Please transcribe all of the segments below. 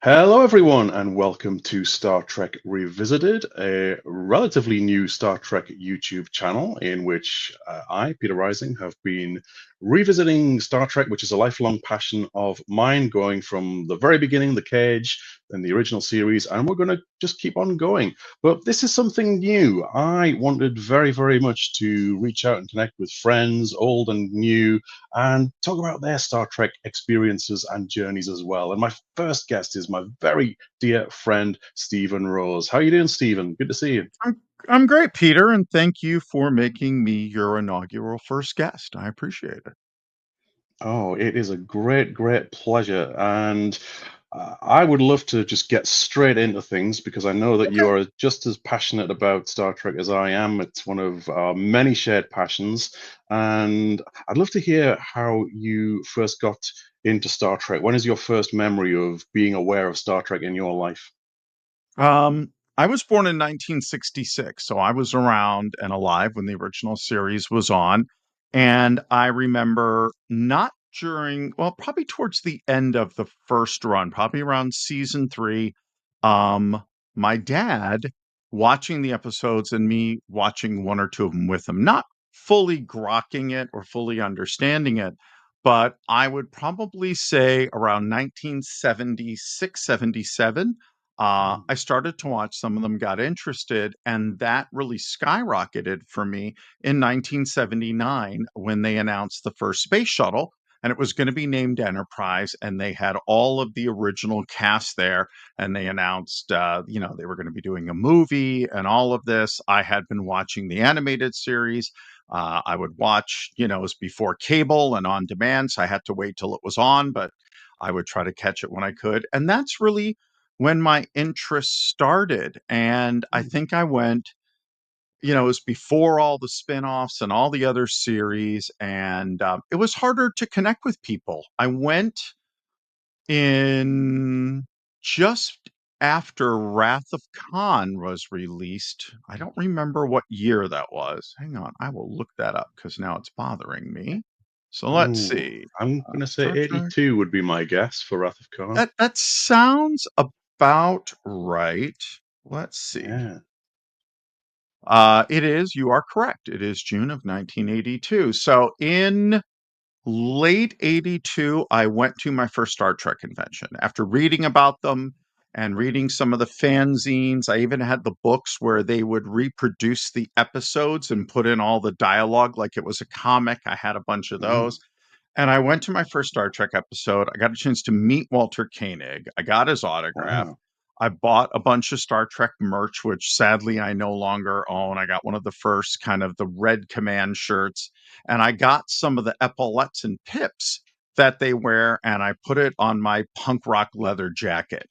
Hello, everyone, and welcome to Star Trek Revisited, a relatively new Star Trek YouTube channel in which I, Peter Rising, have been revisiting Star Trek, which is a lifelong passion of mine, going from the very beginning, The Cage, then the original series, and we're going to just keep on going. But this is something new. I wanted very, very much to reach out and connect with friends, old and new, and talk about their Star Trek experiences and journeys as well. And my first guest is my very dear friend, Stephen Rose. How are you doing, Stephen? Good to see you. I'm great, Peter, and thank you for making me your inaugural first guest. I appreciate it. Oh, it is a great, great pleasure. And I would love to just get straight into things because I know that you Okay. are just as passionate about Star Trek as I am. It's one of our many shared passions. And I'd love to hear how you first got into Star Trek. When is your first memory of being aware of Star Trek in your life? I was born in 1966, so I was around and alive when the original series was on. And I remember not during, well, probably towards the end of the first run, probably around season three, um, my dad watching the episodes and me watching one or two of them with him, not fully grokking it or fully understanding it. But I would probably say around 1976, 77. I started to watch some of them, got interested, and that really skyrocketed for me in 1979 when they announced the first space shuttle, and it was going to be named Enterprise, and they had all of the original cast there, and they announced, they were going to be doing a movie and all of this. I had been watching the animated series. I would watch, it was before cable and on demand, so I had to wait till it was on, but I would try to catch it when I could. And that's really when my interest started. And I think I went, it was before all the spin-offs and all the other series, and it was harder to connect with people. I went in just after Wrath of Khan was released. I don't remember what year that was. Hang on, I will look that up because now it's bothering me. So let's Ooh, see. I'm going to say Star Trek. 82 would be my guess for Wrath of Khan. That sounds about right. Let's see. Yeah. It is, you are correct. It is June of 1982. So in late 82, I went to my first Star Trek convention. After reading about them and reading some of the fanzines, I even had the books where they would reproduce the episodes and put in all the dialogue like it was a comic. I had a bunch of Mm, those. And I went to my first Star Trek episode. I got a chance to meet Walter Koenig. I got his autograph. wow. I bought a bunch of Star Trek merch, which sadly I no longer own. I got one of the first kind of the red command shirts, and I got some of the epaulettes and pips that they wear, and I put it on my punk rock leather jacket,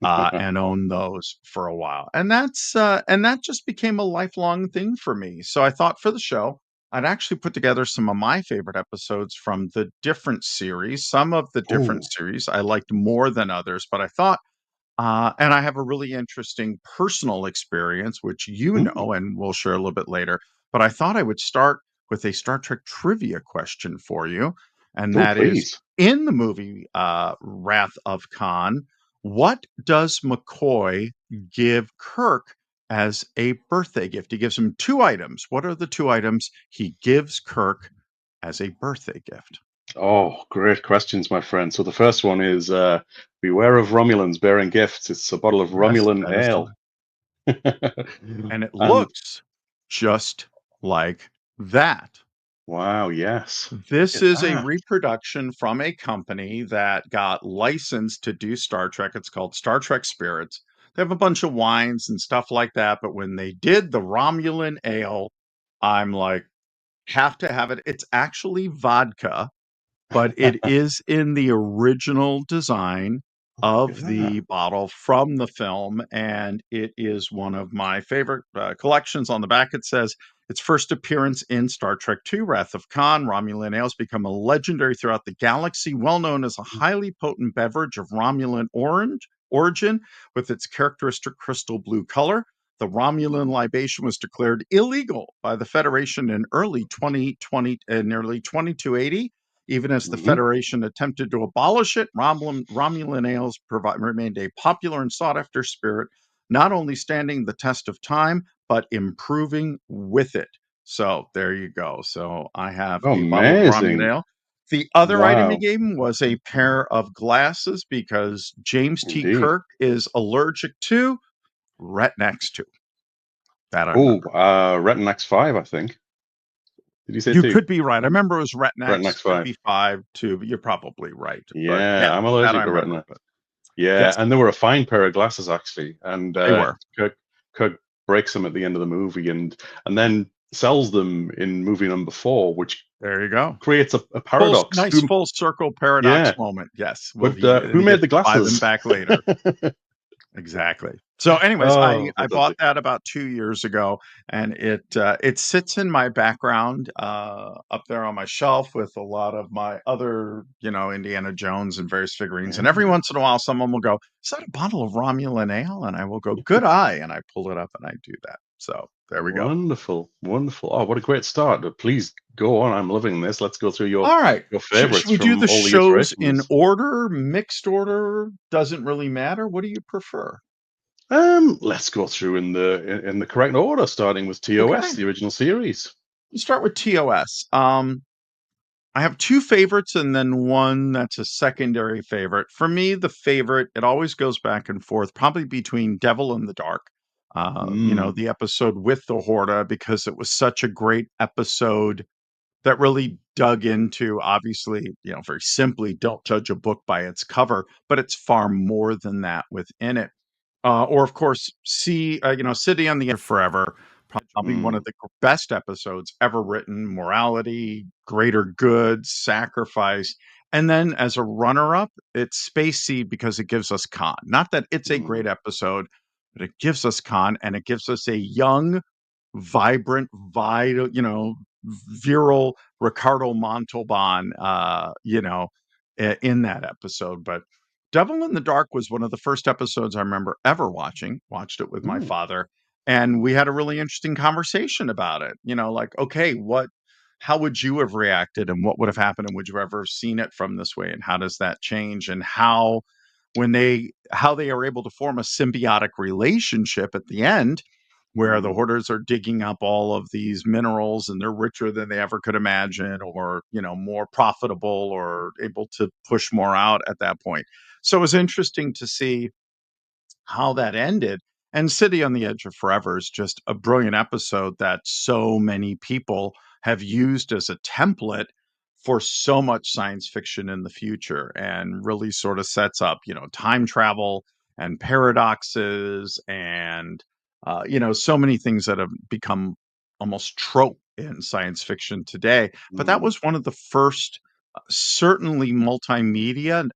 and owned those for a while. And that just became a lifelong thing for me. So I thought for the show, I'd actually put together some of my favorite episodes from the different series. Some of the different Oh, series I liked more than others, but I thought, and I have a really interesting personal experience, which you mm. know, and we'll share a little bit later. But I thought I would start with a Star Trek trivia question for you. And Oh, that is please. in the movie Wrath of Khan, what does McCoy give Kirk as a birthday gift? He gives him two items. What are the two items he gives Kirk as a birthday gift? Oh, great questions, my friend. So the first one is beware of Romulans bearing gifts. It's a bottle of Yes, Romulan that is ale. correct. And it And looks just like that. wow, yes. Look This at is a that. reproduction from a company that got licensed to do Star Trek. It's called Star Trek Spirits. They have a bunch of wines and stuff like that, but when they did the Romulan ale, I'm like, have to have it. It's actually vodka, but it is in the original design Look at of that. the bottle from the film, and it is one of my favorite collections. On the back, it says its first appearance in Star Trek II, Wrath of Khan. Romulan ales become a legendary throughout the galaxy, well known as a highly potent beverage of Romulan orange origin, with its characteristic crystal blue color. The Romulan libation was declared illegal by the Federation in early 2020 in early 2280, Even as the Hmm. Federation attempted to abolish it, Romulan ales remained a popular and sought after spirit, not only standing the test of time, but improving with it. So there you go. So I have Oh, a bottle of Romulan amazing. ale. The other item he Wow. gave him was a pair of glasses because James T. Indeed. Kirk is allergic to Retinax 2. That I Oh, remember. Retinax 5, I think. Did you say You 2? could be right. I remember it was Retinax, Retinax could 5. be 5 too, but you're probably right. But yeah, Yeah, I'm that I allergic to remember. retina. But Yeah, yes, and they were a fine pair of glasses actually. And they were. Kirk breaks them at the end of the movie, and then sells them in movie number 4, which There you go. creates a paradox. Nice full circle paradox Yeah, moment. Yes. Will but he and who he made gets the to buy them glasses? back later. Exactly. So, anyways, I Oh, I bought fantastic. that about 2 years ago, and it sits in my background up there on my shelf with a lot of my other, Indiana Jones and various figurines. And every Yeah. once in a while, someone will go, "Is that a bottle of Romulan ale?" And I will go, "Good eye," and I pull it up and I do that. So there we go. Wonderful, wonderful. Oh, what a great start. Please go on. I'm loving this. Let's go through All right. your Should favorites we do from the all the shows in iterations. order, mixed order? Doesn't really matter. What do you prefer? Let's go through in the correct order, starting with TOS, Okay. the original series. Let's start with TOS. I have two favorites and then one that's a secondary favorite. For me, the favorite, it always goes back and forth, probably between Devil in the Dark, Mm, the episode with the Horda, because it was such a great episode that really dug into, obviously, very simply, don't judge a book by its cover, but it's far more than that within it. Or, of course, City on the Edge of Forever, probably one of mm, the best episodes ever written. Morality, greater good, sacrifice. And then as a runner up, it's Space Seed because it gives us Khan. Not that it's a mm, great episode, but it gives us Khan and it gives us a young, vibrant, vital, virile Ricardo Montalban, in that episode. But Devil in the Dark was one of the first episodes I remember ever watching. Watched it with my mm, father, and we had a really interesting conversation about it. Like, okay, how would you have reacted, and what would have happened, and would you ever have seen it from this way, and how does that change, and how they are able to form a symbiotic relationship at the end where the mm, hoarders are digging up all of these minerals and they're richer than they ever could imagine or more profitable or able to push more out at that point. So it was interesting to see how that ended. And City on the Edge of Forever is just a brilliant episode that so many people have used as a template for so much science fiction in the future and really sort of sets up, time travel and paradoxes and, so many things that have become almost trope in science fiction today. But that mm, was one of the first, certainly multimedia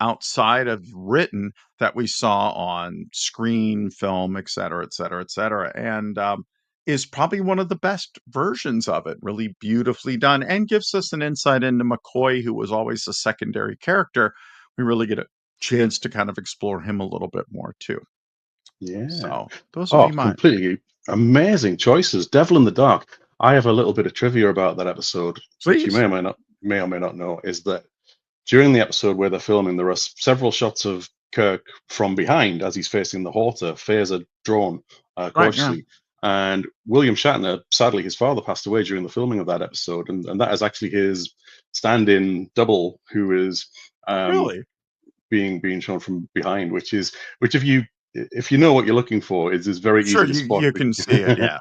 outside of written that we saw on screen, film, et cetera, et cetera, et cetera. And is probably one of the best versions of it, really beautifully done, and gives us an insight into McCoy, who was always a secondary character. We really get a chance to kind of explore him a little bit more too. yeah. So those would Oh, be mine. completely amazing choices. Devil in the Dark. I have a little bit of trivia about that episode, which you Please. may or may not know, is that during the episode where they're filming, there are several shots of Kirk from behind as he's facing the Horta, phaser drawn Right. Yeah. gorgeously. And William Shatner, sadly, his father passed away during the filming of that episode, and that is actually his stand-in double who is um, Really? being shown from behind, which if you know what you're looking for, is very Sure. easy to You spot. you can see it. Yeah.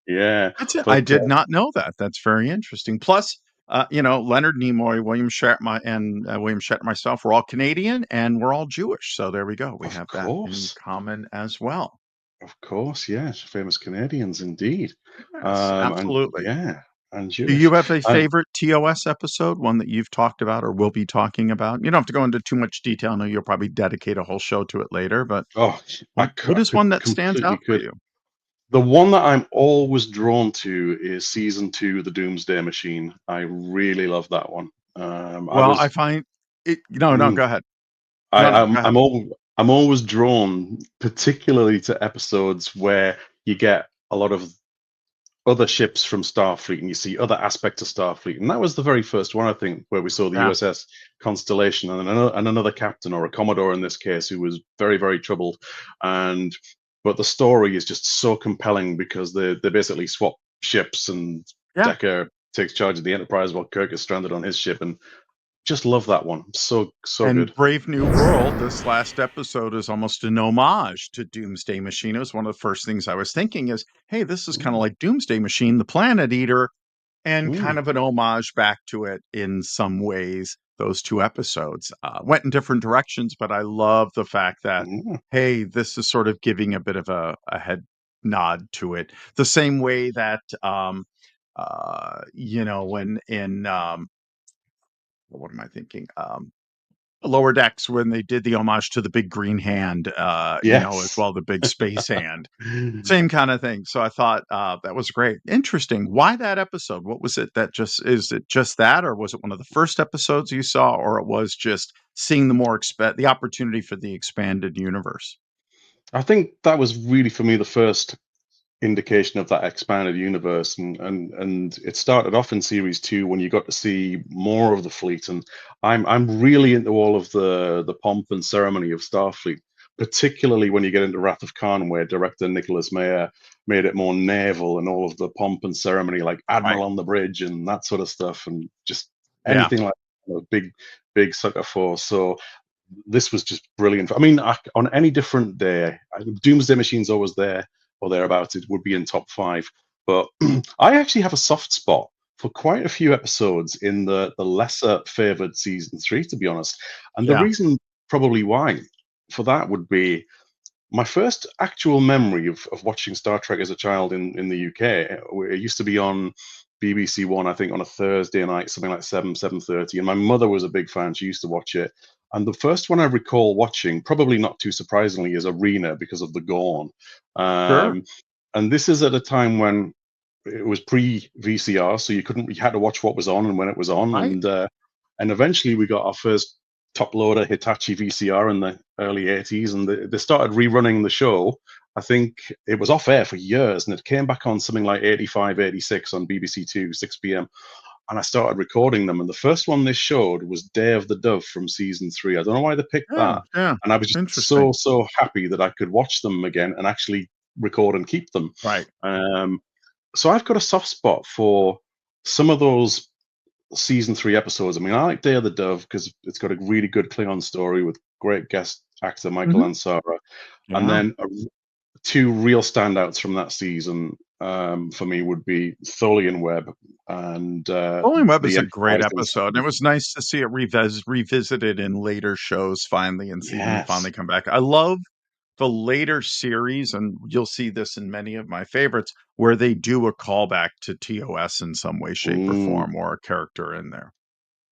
Yeah, That's it. I but did not know that. That's very interesting. Plus, Leonard Nimoy, William Shatner, and William Shatner, myself, we're all Canadian and we're all Jewish. So there we go. We have that in common as well. of course, yes, famous Canadians indeed, Yes, and absolutely. yeah, and Do you Jewish. have a And favorite TOS episode, one that you've talked about or will be talking about? You don't have to go into too much detail. I know you'll probably dedicate a whole show to it later, but oh, what I is could one that stands completely out for could. you? The one that I'm always drawn to is season 2, The Doomsday Machine. I really love that one. I Well, I was. find it. No, no, mm, go ahead. I, No, no, I'm go ahead. I'm all, I'm always drawn, particularly to episodes where you get a lot of other ships from Starfleet and you see other aspects of Starfleet. And that was the very first one, I think, where we saw the Yeah. USS Constellation and another captain, or a Commodore in this case, who was very, very troubled. And but the story is just so compelling because they basically swap ships, and Yeah. Decker takes charge of the Enterprise while Kirk is stranded on his ship. And just love that one. So And good. Brave New World, this last episode is almost an homage to Doomsday Machine. It was one of the first things I was thinking is, hey, this is kind of Mm, like Doomsday Machine, the Planet Eater, and mm, kind of an homage back to it in some ways. Those two episodes went in different directions, but I love the fact that, mm. hey, this is sort of giving a bit of a head nod to it. The same way that, when in, what am I thinking? Lower Decks, when they did the homage to the big green hand, as Yes. well, the big space hand. Same kinda thing. So I thought, that was great. Interesting. Why that episode? What was it that just is it just that, or was it one of the first episodes you saw, or it was just seeing the opportunity for the expanded universe? I think that was really for me the first indication of that expanded universe, and it started off in series two when you got to see more of the fleet. And I'm really into all of the pomp and ceremony of Starfleet, particularly when you get into Wrath of Khan, where director Nicholas Meyer made it more naval, and all of the pomp and ceremony, like Right. Admiral on the bridge and that sort of stuff, and just Yeah. anything like, big sucker for. So this was just brilliant. I mean, on any different day, Doomsday Machine's always there or thereabouts. It would be in top five. But I actually have a soft spot for quite a few episodes in the lesser favored season three, to be honest. And the Yeah. reason probably why for that would be my first actual memory of watching Star Trek as a child in the UK. It used to be on BBC One, I think, on a Thursday night, something like 7:30. And my mother was a big fan. She used to watch it. And the first one I recall watching, probably not too surprisingly, is Arena because of the Gorn. Sure. Um, and this is at a time when it was pre VCR, so you had to watch what was on and when it was on. Right. And eventually we got our first top loader Hitachi VCR in the early 80s, and they started rerunning the show. I think it was off air for years, and it came back on something like 85, 86 on BBC Two, 6 p.m. And I started recording them. And the first one they showed was Day of the Dove from season three. I don't know why they picked Yeah. that. Yeah. And I was just Interesting. so happy that I could watch them again and actually record and keep them. Right. Um, so I've got a soft spot for some of those season three episodes. I mean, I like Day of the Dove because it's got a really good Klingon story with great guest actor Michael Mhm. Ansara. And Yeah. then two real standouts from that season for me would be Tholian Web and Bowling Web is the a great Enterprise episode, and it was nice to see it revisited in later shows finally and see them Yes. finally come back. I love the later series, and you'll see this in many of my favorites, where they do a callback to TOS in some way, shape, or Mm, form, or a character in there.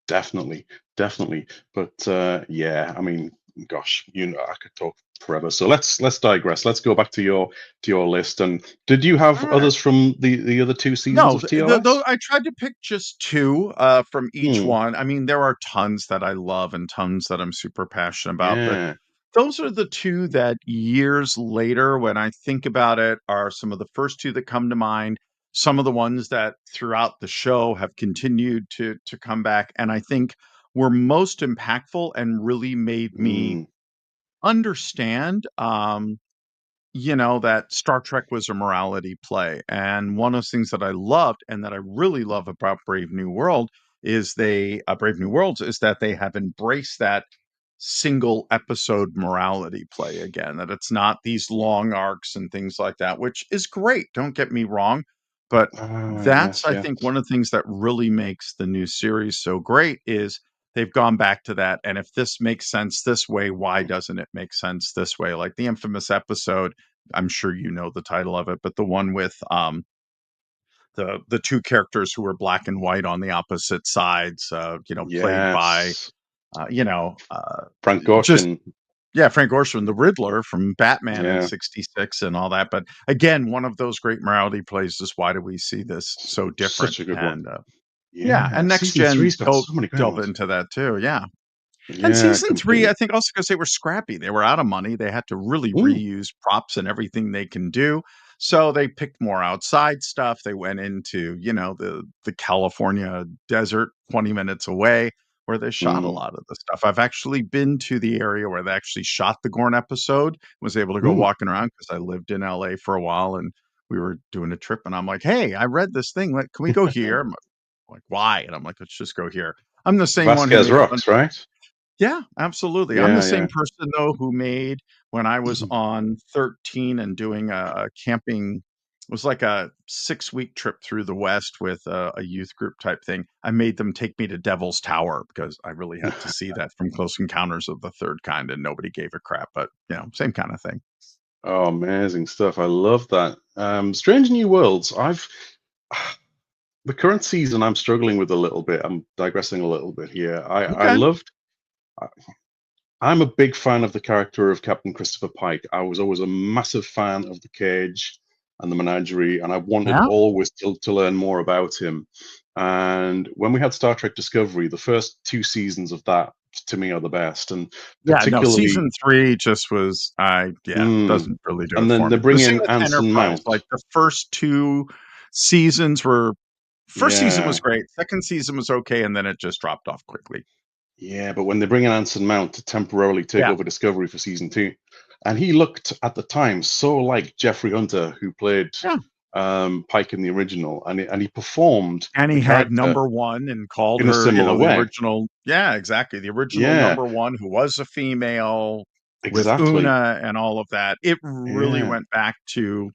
definitely, definitely. But yeah, I mean, gosh, I could talk forever. So let's digress. Let's go back to your list. And did you have Alright. others from the other two seasons No, of TOS? I tried to pick just 2, from each Hmm. one. I mean, there are tons that I love and tons that I'm super passionate about, but Yeah. those are the 2 that years later, when I think about it, are some of the first 2 that come to mind, some of the ones that throughout the show have continued to come back, and I think were most impactful and really made me Mm, understand, that Star Trek was a morality play. And one of those things that I loved and that I really love about Brave New Worlds is that they have embraced that single episode morality play again, that it's not these long arcs and things like that, which is great. Don't get me wrong. But that's, yes, I yes. think, one of the things that really makes the new series so great is they've gone back to that. And if this makes sense this way, why doesn't it make sense this way? Like the infamous episode, I'm sure you know the title of it, but the one with the two characters who were black and white on the opposite sides, played by Yes. uh, you know, uh, Frank just Gorshin. yeah, Frank Gorshin, the Riddler from Batman in Yeah. '66 and all that. But again, one of those great morality plays is why do we see this so different? Such a good one. And yeah, Yeah. and Next Season Gen three's got so many great delve ones. into that too. Yeah. And Yeah, season 3, I completely. think also because they were scrappy. They were out of money. They had to really Mm, reuse props and everything they can do. So they picked more outside stuff. They went into, the California desert 20 minutes away where they shot a Mm. lot of the stuff. I've actually been to the area where they actually shot the Gorn episode, was able to go Mm. walking around because I lived in LA for a while and we were doing a trip and I'm like, "Hey, I read this thing. Like, can we go here?" I'm like, "Why?" And I'm like, "Let's just go here." I'm the same one who Vasquez made a bunch. rocks, right? Yeah, absolutely. I'm the Yeah, same yeah. person though who made when I was on 13 and doing a camping, it was like a 6-week trip through the West with a youth group type thing. I made them take me to Devil's Tower because I really had to see that from Close Encounters of the Third Kind, and nobody gave a crap. But same kind of thing. Oh, amazing stuff. I love that. Strange New Worlds. The current season I'm struggling with a little bit. I'm digressing a little bit here. I Okay. loved I- I'm a big fan of the character of Captain Christopher Pike. I was always a massive fan of the Cage and the Menagerie, and I wanted Yeah. always to learn more about him. And when we had Star Trek Discovery, the first two seasons of that to me are the best, and Yeah, no, particularly, season 3 just was mm, doesn't really do and it then for they me. The bring same in with Anson Enterprise, Mount. like, the first 2 seasons were first season was Yeah, great, second season was okay, and then it just dropped off quickly. yeah, but when they bring in Anson Mount to temporarily take Yeah, over Discovery for season two, and he looked at the time so like Jeffrey Hunter, who played yeah, Pike in the original, and he performed and the he had character number 1 and called in a her, similar the way. original yeah, exactly, the original Yeah, number 1 who was a female with exactly. Una and all of that. It really Yeah. went back to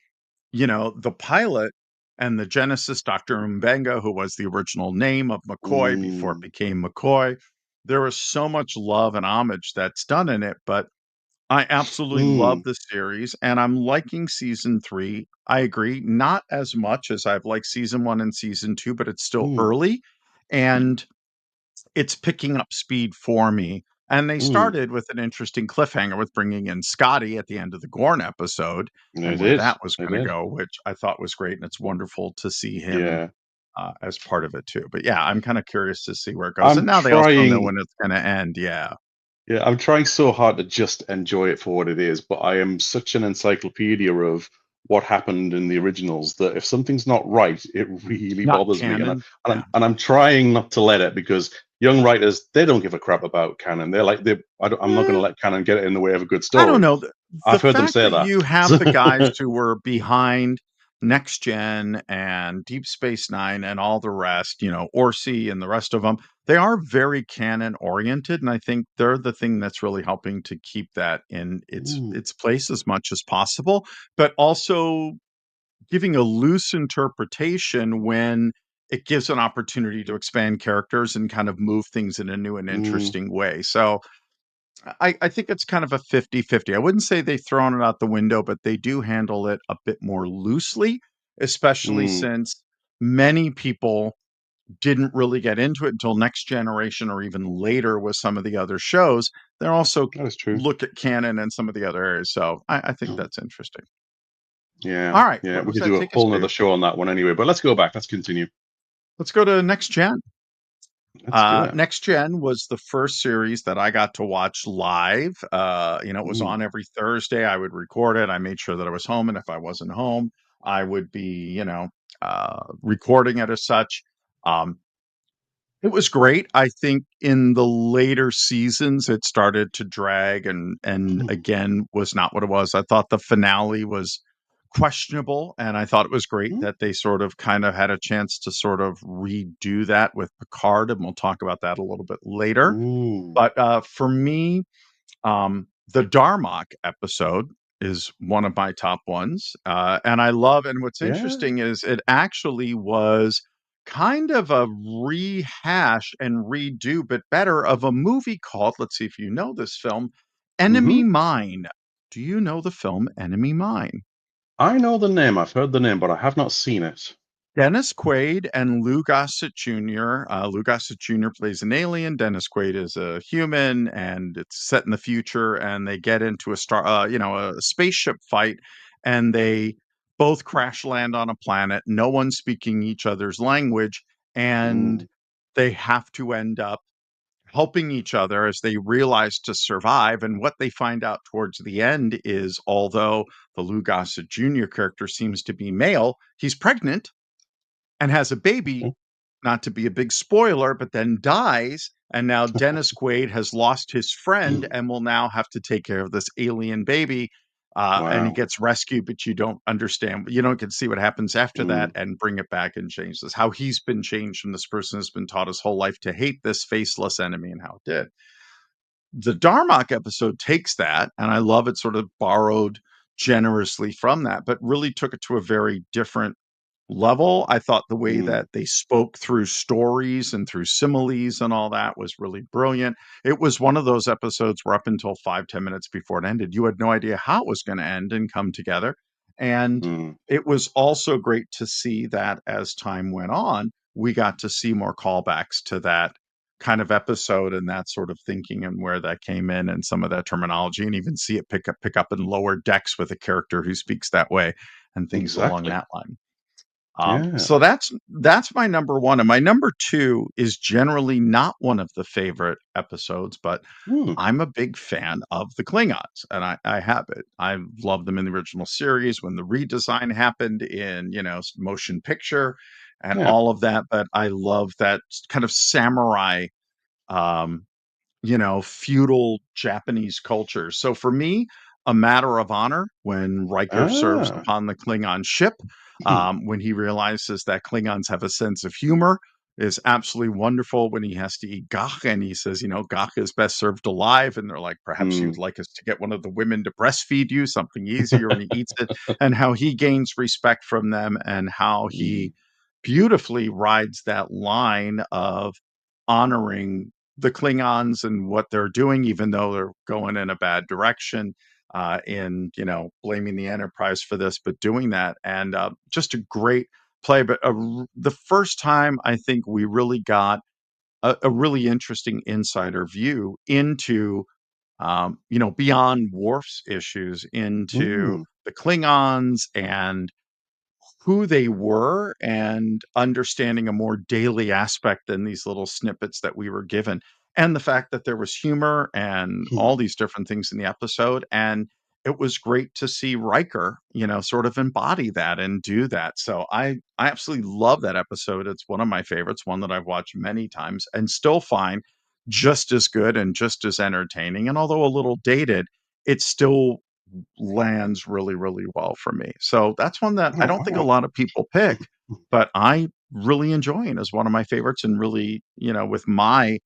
the pilot and the Genesis, Dr. Mbenga, who was the original name of McCoy before it Mm, became McCoy. There was so much love and homage that's done in it, but I absolutely love mm, the series and I'm liking season 3. I agree, not as much as I've liked season 1 and season 2, but it's still mm, early and it's picking up speed for me. And they mm. started with an interesting cliffhanger with bringing in Scotty at the end of the Gorn episode They and where did. that was They going to did. go, which I thought was great. And it's wonderful to see him Yeah. as part of it too. But yeah, I'm kind of curious to see where it goes. And I'm now they also know trying. when it's going to end. Yeah. Yeah, I'm trying so hard to just enjoy it for what it is, but I am such an encyclopedia of what happened in the originals that if something's not right, it really Not bothers me. And, I, canon. and Yeah. I'm and I'm trying not to let it because young writers they don't give a crap about canon. They're like I'm not going to Eh, let canon get in the way of a good I don't story. know. The I've heard them fact say that that. you have the guys who were behind Next Gen and Deep Space Nine and all the rest, Orsi and the rest of them, they are very canon oriented, and I think they're the thing that's really helping to keep that in its Mm, its place as much as possible, but also giving a loose interpretation when it gives an opportunity to expand characters and kind of move things in a new and mm, interesting way. So I think it's kind of a 50-50. I wouldn't say they've thrown it out the window, but they do handle it a bit more loosely, especially mm. since many people didn't really get into it until Next Generation or even later with some of the other shows. They're also That is true. look at canon and some of the other areas. So I think that's interesting. Yeah, All right. yeah. Where We does could that do a take us whole to? nother show on that one anyway, but let's go back. Let's continue. Let's go to Next Gen. Let's do it. Next Gen was the first series that I got to watch live. It was Mm, on every Thursday. I would record it. I made sure that I was home, and if I wasn't home, I would be, recording it as such. Um, it was great. I think in the later seasons, it started to drag, and mm, again was not what it was. I thought the finale was questionable, and I thought it was great mm, that they sort of kind of had a chance to sort of redo that with Picard, and we'll talk about that a little bit later. mm. But for me, the Darmok episode is one of my top ones. And I love, and what's Yeah. interesting is it actually was kind of a rehash and redo, but better of a movie called, let's see if you know this film, Hmm. Enemy Mine. Do you know the film Enemy Mine? I know the name. I've heard the name, but I have not seen it. Dennis Quaid and Lou Gossett Jr. Lou Gossett Jr. plays an alien. Dennis Quaid is a human, and it's set in the future. And they get into a spaceship fight, and they both crash land on a planet. No one's speaking each other's language, and Mm, they have to end up helping each other as they realize to survive. And what they find out towards the end is, although the Lou Gossett Jr. character seems to be male, he's pregnant and has a baby, Mhm. not to be a big spoiler, but then dies. And now Dennis Quaid has lost his friend and will now have to take care of this alien baby. And he Wow. gets rescued, but you don't understand. You don't get to see what happens after that Mm, and bring it back and change this. How he's been changed from this person has been taught his whole life to hate this faceless enemy and how it did. The Darmok episode takes that, and I love it sort of borrowed generously from that, but really took it to a very different level. I thought the way mm, that they spoke through stories and through similes and all that was really brilliant. It was one of those episodes where up until 5-10 minutes before it ended, you had no idea how it was going to end and come together. And mm, it was also great to see that as time went on, we got to see more callbacks to that kind of episode and that sort of thinking and where that came in and some of that terminology, and even see it pick up in lower decks with a character who speaks that way and things along exactly. that line. Yeah. So that's my number one, and my number two is generally not one of the favorite episodes, but Mm, I'm a big fan of the Klingons, and I have it. I loved them in the original series when the redesign happened in motion picture and yeah. all of that. But I love that kind of samurai um, feudal Japanese culture. So for me, a matter of honor when Riker serves Ah. upon the Klingon ship, when he realizes that Klingons have a sense of humor, is absolutely wonderful. When he has to eat gach and he says, gach is best served alive. And they're like, perhaps you'd Mm. like us to get one of the women to breastfeed you, something easier. And he eats it, and how he gains respect from them, and how Mm. he beautifully rides that line of honoring the Klingons and what they're doing, even though they're going in a bad direction, in blaming the Enterprise for this, but doing that, and just a great play. But the first time I think we really got a really interesting insider view into beyond Worf's issues, into Mm. the Klingons and who they were, and understanding a more daily aspect than these little snippets that we were given. And the fact that there was humor and all these different things in the episode. And it was great to see Riker, sort of embody that and do that. So I absolutely love that episode. It's one of my favorites, one that I've watched many times and still find just as good and just as entertaining. And although a little dated, it still lands really, really well for me. So that's one that I Oh, don't think a wow. lot of people pick, but I really enjoy and is one of my favorites, and really, with my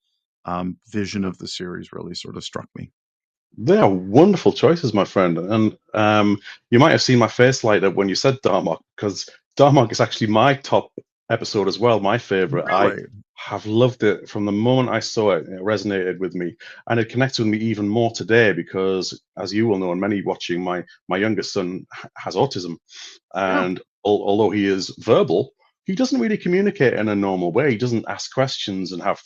vision of the series, really sort of struck me. They are wonderful choices, my friend. And you might have seen my face light up when you said Darmok, because Darmok is actually my top episode as well, my favorite. I Really? have loved it from the moment I saw it. It resonated with me, and it connects with me even more today because, as you will know, and many watching, my youngest son has autism, Yeah. and although he is verbal, he doesn't really communicate in a normal way. He doesn't ask questions and have.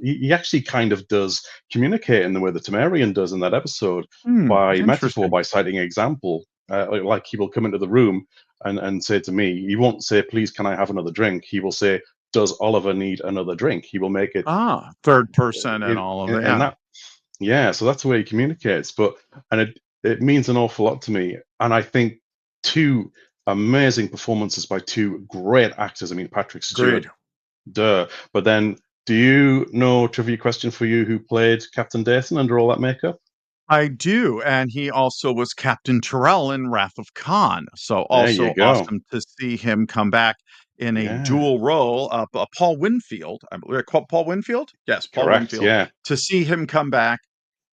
He actually kind of does communicate in the way the Temerian does in that episode, by metaphor, Interesting. by citing example. Like he will come into the room and say to me, he won't say, "Please, can I have another drink?" He will say, "Does Oliver need another drink?" He will make it Third person and in, all of in, that. in Yeah. that. Yeah, so that's the way he communicates. And it means an awful lot to me. And I think two amazing performances by two great actors. I mean, Patrick Stewart, Agreed. duh. But then, do you know, trivia question for you, who played Captain Dayton under all that makeup? I do, and he also was Captain Terrell in Wrath of Khan, so There you also go. awesome to see him come back in a Yeah, dual role. Paul Winfield, I believe, Paul Winfield? Yes, Paul correct. Winfield. Yeah. To see him come back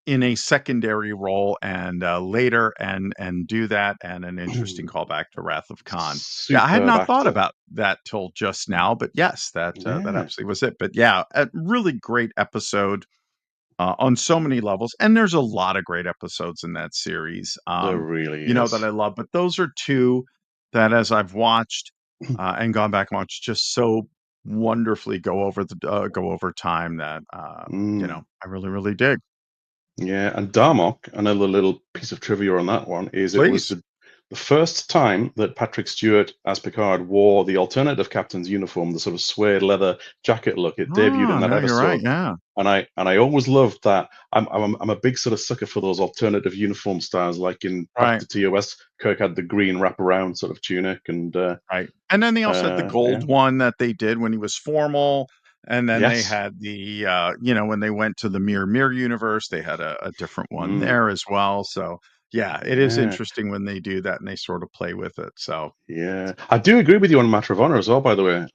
in a secondary role and, later, and do that, and an interesting callback to Wrath of Khan. Yeah, I had Superb not thought actor. about that till just now, but yes, that Yeah, absolutely was it. But yeah, a really great episode, on so many levels. And there's a lot of great episodes in that series, there really that is. I love. But those are two that, as I've watched and gone back and watched, just so wonderfully go over time that Mm. I really, really dig. Yeah, and Darmok, another little piece of trivia on that one is it was Please. the the first time that Patrick Stewart as Picard wore the alternative captain's uniform, the sort of suede leather jacket look, it debuted in Oh, that no, you're right. episode. Yeah. And I always loved that. I'm a big sort of sucker for those alternative uniform styles, like in back Right. to TOS, Kirk had the green wraparound sort of tunic, and Right. And then they also had the yeah, gold one that they did when he was formal. And then they yes, had the, when they went to the Mirror universe, they had a different one mm, there as well. So, yeah, it is yeah. interesting when they do that and they sort of play with it. So, Yeah, I do agree with you on Matter of Honor as well. By the way,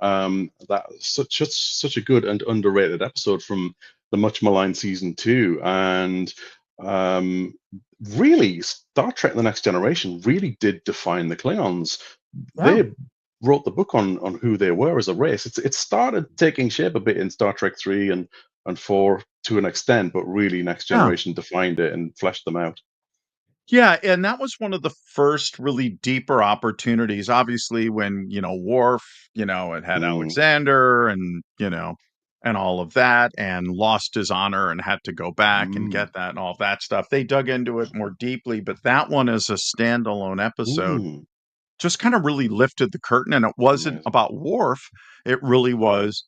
that's such a good and underrated episode from the much maligned season two, and um, really, Star Trek: The Next Generation really did define the Klingons. yeah, They wrote the book on who they were as a race. It started taking shape a bit in Star Trek three and four to an extent, but really, Next yeah. Generation defined it and fleshed them out. Yeah, and that was one of the first really deeper opportunities. Obviously, when, Worf, it had Mm, Alexander and all of that, and lost his honor and had to go back and mm, get that and all that stuff. They dug into it more deeply, but that one as a standalone episode mm, just kind of really lifted the curtain. And it wasn't amazing. about Worf. It really was,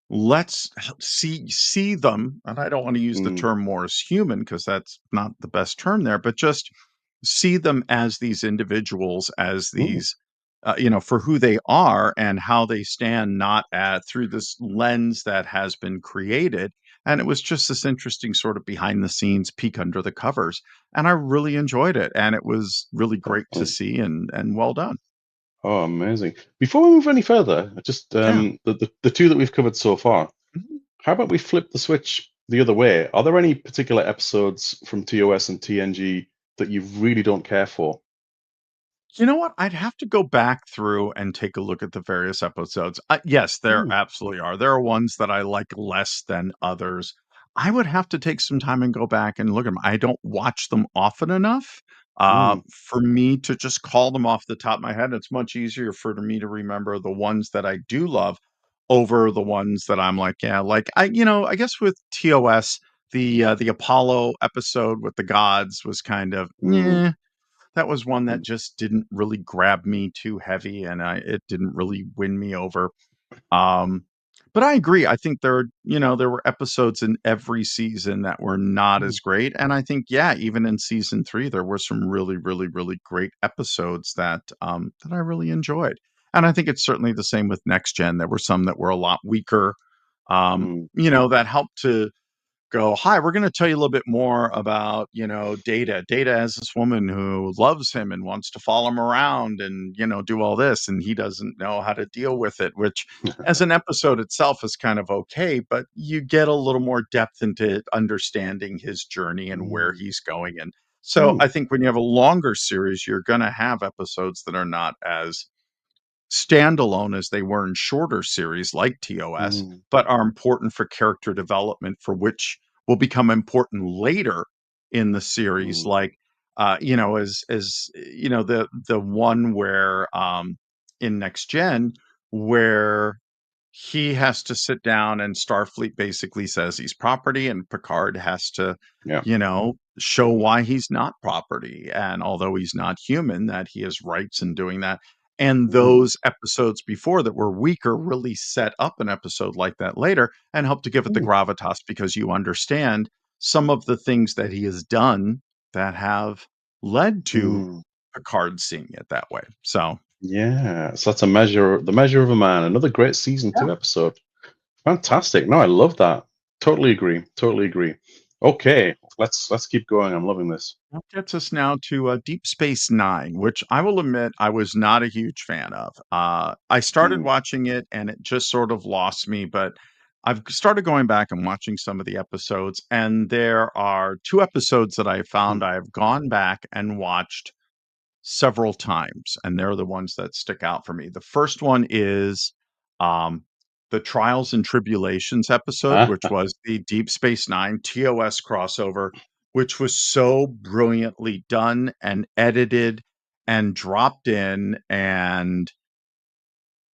let's see them, and I don't want to use the Mm, term more as human because that's not the best term there, but just see them as these individuals, as mm. these for who they are and how they stand, not at through this lens that has been created. And it was just this interesting sort of behind the scenes peek under the covers, and I really enjoyed it, and it was really great to Definitely. see, and well done. Oh, amazing. Before we move any further, just Yeah. the two that we've covered so far, Mhm. how about we flip the switch the other way? Are there any particular episodes from TOS and TNG that you really don't care for? You know what? I'd have to go back through and take a look at the various episodes. Yes, there Mm, absolutely are. There are ones that I like less than others. I would have to take some time and go back and look at them. I don't watch them often enough mm, for me to just call them off the top of my head. It's much easier for me to remember the ones that I do love over the ones that I'm like, yeah, like I guess with TOS, the Apollo episode with the gods was kind of, mm, yeah, that was one that mm, just didn't really grab me too heavy, and it didn't really win me over. Um, but I agree. I think there were episodes in every season that were not mm, as great, and I think, yeah, even in season 3, there were some really, really, really great episodes that I really enjoyed. And I think it's certainly the same with Next Gen. There were some that were a lot weaker, mm, that helped to go, hi, we're going to tell you a little bit more about, Data. Data as this woman who loves him and wants to follow him around and, do all this. And he doesn't know how to deal with it, which as an episode itself is kind of okay, but you get a little more depth into understanding his journey and where mm, he's going. And so mm, I think when you have a longer series, you're going to have episodes that are not as standalone as they were in shorter series like TOS, mm, but are important for character development, for which will become important later in the series. mm, Like, as the one where in Next Gen, where he has to sit down and Starfleet basically says he's property, and Picard has to, yeah. show why he's not property. And although he's not human, that he has rights in doing that. And Mm, those episodes before that were weaker really set up an episode like that later and help to give it the mm, gravitas, because you understand some of the things that he has done that have led to mm. Picard seeing it that way. So, Yeah, so that's the measure of a man. Another great season yeah. two episode. Fantastic. No, I love that. Totally agree. Totally agree. Okay, let's keep going. I'm loving this. That gets us now to Deep Space Nine, which I will admit I was not a huge fan of. I started Mm, watching it and it just sort of lost me, but I've started going back and watching some of the episodes, and there are two episodes that I found mm, I have gone back and watched several times, and they're the ones that stick out for me. The first one is um, the Trials and Tribulations episode, ah, which was the Deep Space Nine TOS crossover, which was so brilliantly done and edited and dropped in. And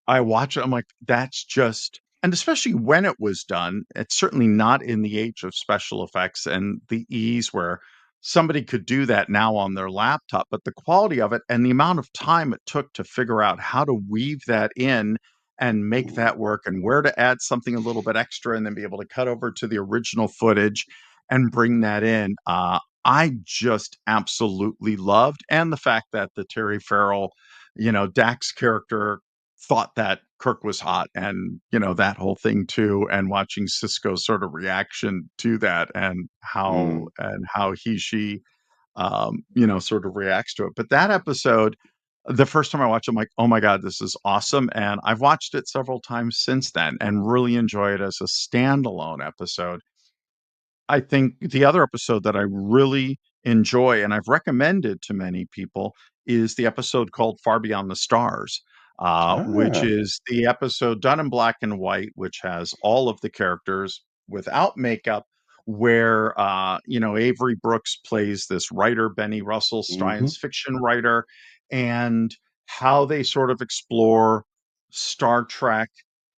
I watch it, I'm like, that's just, and especially when it was done, it's certainly not in the age of special effects and the ease where somebody could do that now on their laptop, but the quality of it and the amount of time it took to figure out how to weave that in and make Mm, that work and where to add something a little bit extra and then be able to cut over to the original footage and bring that in. I just absolutely loved, and the fact that the Terry Farrell, Dax character thought that Kirk was hot and, that whole thing too, and watching Cisco's sort of reaction to that and mm. how she, sort of reacts to it. But that episode, the first time I watched it, I'm like, "Oh my god, this is awesome," and I've watched it several times since then and really enjoy it as a standalone episode. I think the other episode that I really enjoy and I've recommended to many people is the episode called Far Beyond the Stars, which Ah. is the episode done in black and white, which has all of the characters without makeup, where, Avery Brooks plays this writer, Benny Russell, Hmm. science fiction writer, and how they sort of explore Star Trek,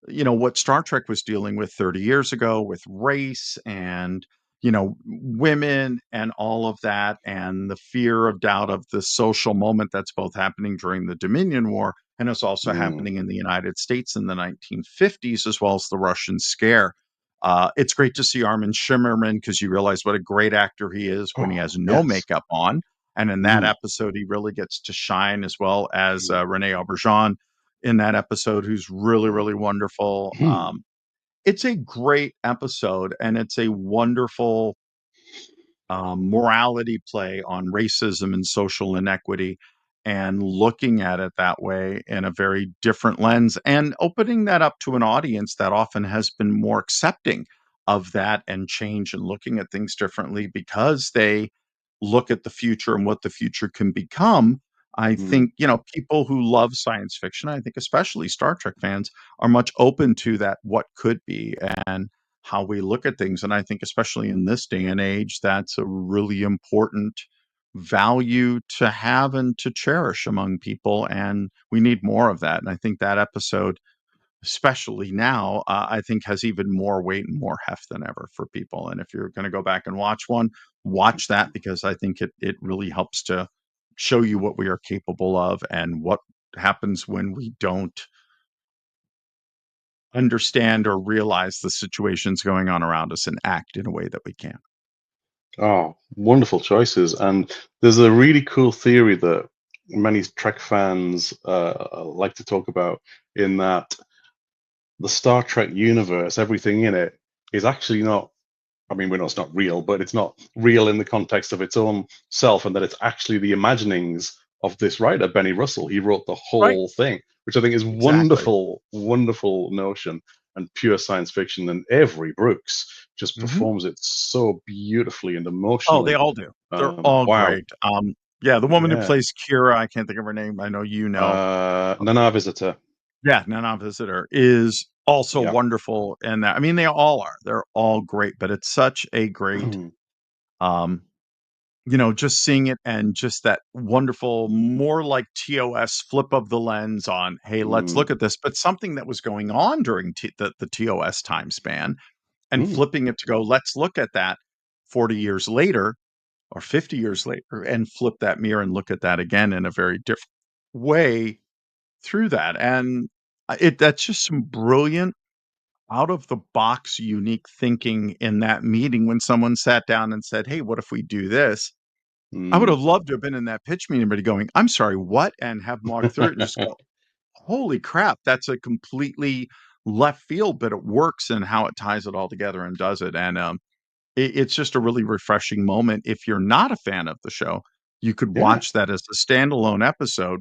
what Star Trek was dealing with 30 years ago with race and women and all of that, and the fear of doubt of the social moment that's both happening during the Dominion War and is also Mm. happening in the United States in the 1950s, as well as the Russian scare. It's great to see Armin Shimmerman because you realize what a great actor he is when he Oh, has no yes. makeup on. And in that Mm. episode, he really gets to shine, as well as Renee Auberjonois in that episode, who's really, really wonderful. Mm. It's a great episode, and it's a wonderful morality play on racism and social inequity, and looking at it that way in a very different lens and opening that up to an audience that often has been more accepting of that and change and looking at things differently because they look at the future and what the future can become. I Mm. think, people who love science fiction, I think especially Star Trek fans, are much open to that what could be and how we look at things. And I think, especially in this day and age, that's a really important value to have and to cherish among people. And we need more of that. And I think that episode, especially now, I think has even more weight and more heft than ever for people. And if you're going to go back and watch one, watch that, because I think it really helps to show you what we are capable of and what happens when we don't understand or realize the situations going on around us and act in a way that we can. Oh, wonderful choices. And there's a really cool theory that many Trek fans like to talk about, in that the Star Trek universe, everything in it, is actually not, I mean, we know it's not real, but it's not real in the context of its own self, and that it's actually the imaginings of this writer, Benny Russell. He wrote the Right. whole thing, which I think is Exactly. wonderful, wonderful notion and pure science fiction. And Avery Brooks just Mhm. performs it so beautifully and Oh, they emotionally. all do. They're all Wow. great. Yeah, the woman who Yeah. plays Kira, I can't think of her name. I know you know. Nana Visitor. Yeah, Nana Visitor is also Yeah. wonderful in that. I mean, they all are. They're all great, but it's such a great, um, just seeing it and just that wonderful, more like TOS flip of the lens on, hey, let's Mm, look at this, but something that was going on during the TOS time span, and mm, flipping it to go, let's look at that 40 years later or 50 years later and flip that mirror and look at that again in a very different way through that. And that's just some brilliant out of the box unique thinking in that meeting when someone sat down and said, "Hey, what if we do this?" I would mm. have loved to have been in that pitch meeting, but going, "I'm sorry, what?" And have them walk through it and just go, "Holy crap, that's a completely left field, but it works," and how it ties it all together and does it. And it's just a really refreshing moment. If you're not a fan of the show, you could Yeah. watch that as a standalone episode,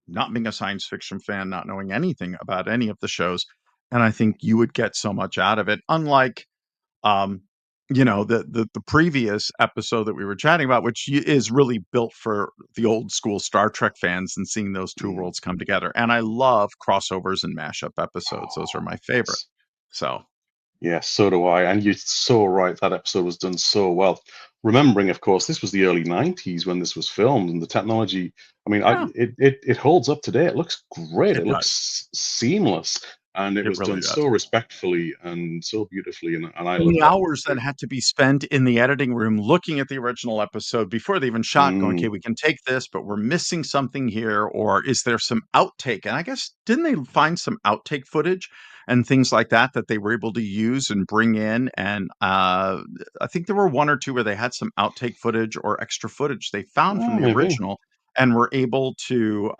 not being a science fiction fan, not knowing anything about any of the shows, and I think you would get so much out of it. Unlike, um, the previous episode that we were chatting about, which is really built for the old school Star Trek fans and seeing those two Mm. worlds come together. And I love crossovers and mashup episodes; those are Oh, my favorite. yes. So, Yes, so do I. And you're so right. That episode was done so well. Remembering, of course, this was the early 90s when this was filmed, and the technology, I mean, yeah, it holds up today. It looks great. it It does. looks seamless. and it It was really done so does. respectfully and so beautifully, and I And love the that hours that too. had to be spent in the editing room looking at the original episode before they even shot, going, Mm. "Okay, we can take this, but we're missing something here," or is there some outtake? And I guess didn't they find some outtake footage and things like that that they were able to use and bring in? And I think there were one or two where they had some outtake footage or extra footage they found from Ah, the maybe. original and were able to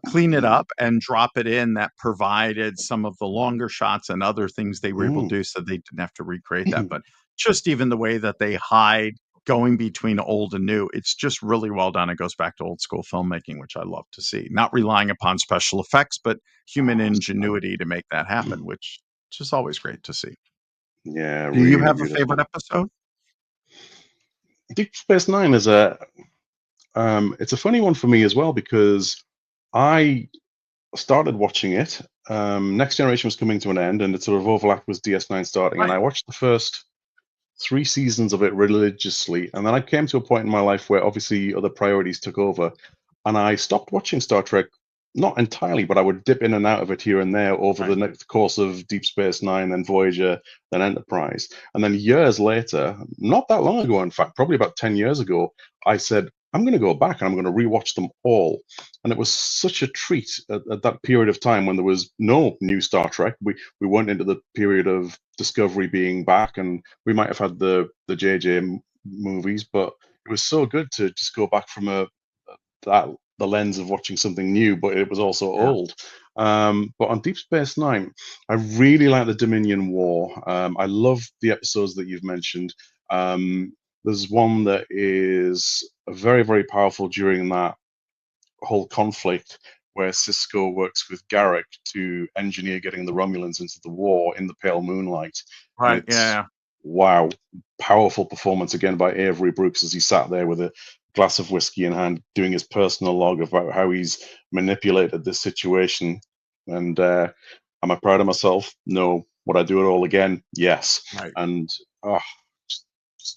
clean it Mm. up and drop it in that provided some of the longer shots and other things they were able Mm. to do so they didn't have to recreate that. But just even the way that they hide going between old and new, it's just really well done. It goes back to old school filmmaking, which I love to see. Not relying upon special effects, but human Oh, stunning. ingenuity to make that happen, which is just always great to see. Yeah, Do you really have a favorite beautiful. episode? Deep Space Nine is a it's a funny one for me as well because I started watching it. Next Generation was coming to an end, and it sort of overlapped with DS9 starting, and Right. I watched the first three seasons of it religiously, and then I came to a point in my life where obviously other priorities took over, and I stopped watching Star Trek. Not entirely, but I would dip in and out of it here and there over the Right. next course of Deep Space Nine, then Voyager, then Enterprise. And then years later, not that long ago, in fact, probably about 10 years ago, I said, I'm going to go back and I'm going to rewatch them all. And it was such a treat at that period of time when there was no new Star Trek. We went into the period of Discovery being back, and we might have had the JJ movies, but it was so good to just go back from a that the lens of watching something new, but it was also Yeah. old. But on Deep Space Nine, I really like the Dominion War. I love the episodes that you've mentioned. There's one that is very, very powerful during that whole conflict where Cisco works with Garrick to engineer getting the Romulans into the war in the pale moonlight. And Right. it's Yeah. wow, powerful performance again by Avery Brooks as he sat there with a glass of whiskey in hand, doing his personal log about how he's manipulated this situation. And am I proud of myself? No. Would I do it all again? Yes. Right. And oh, just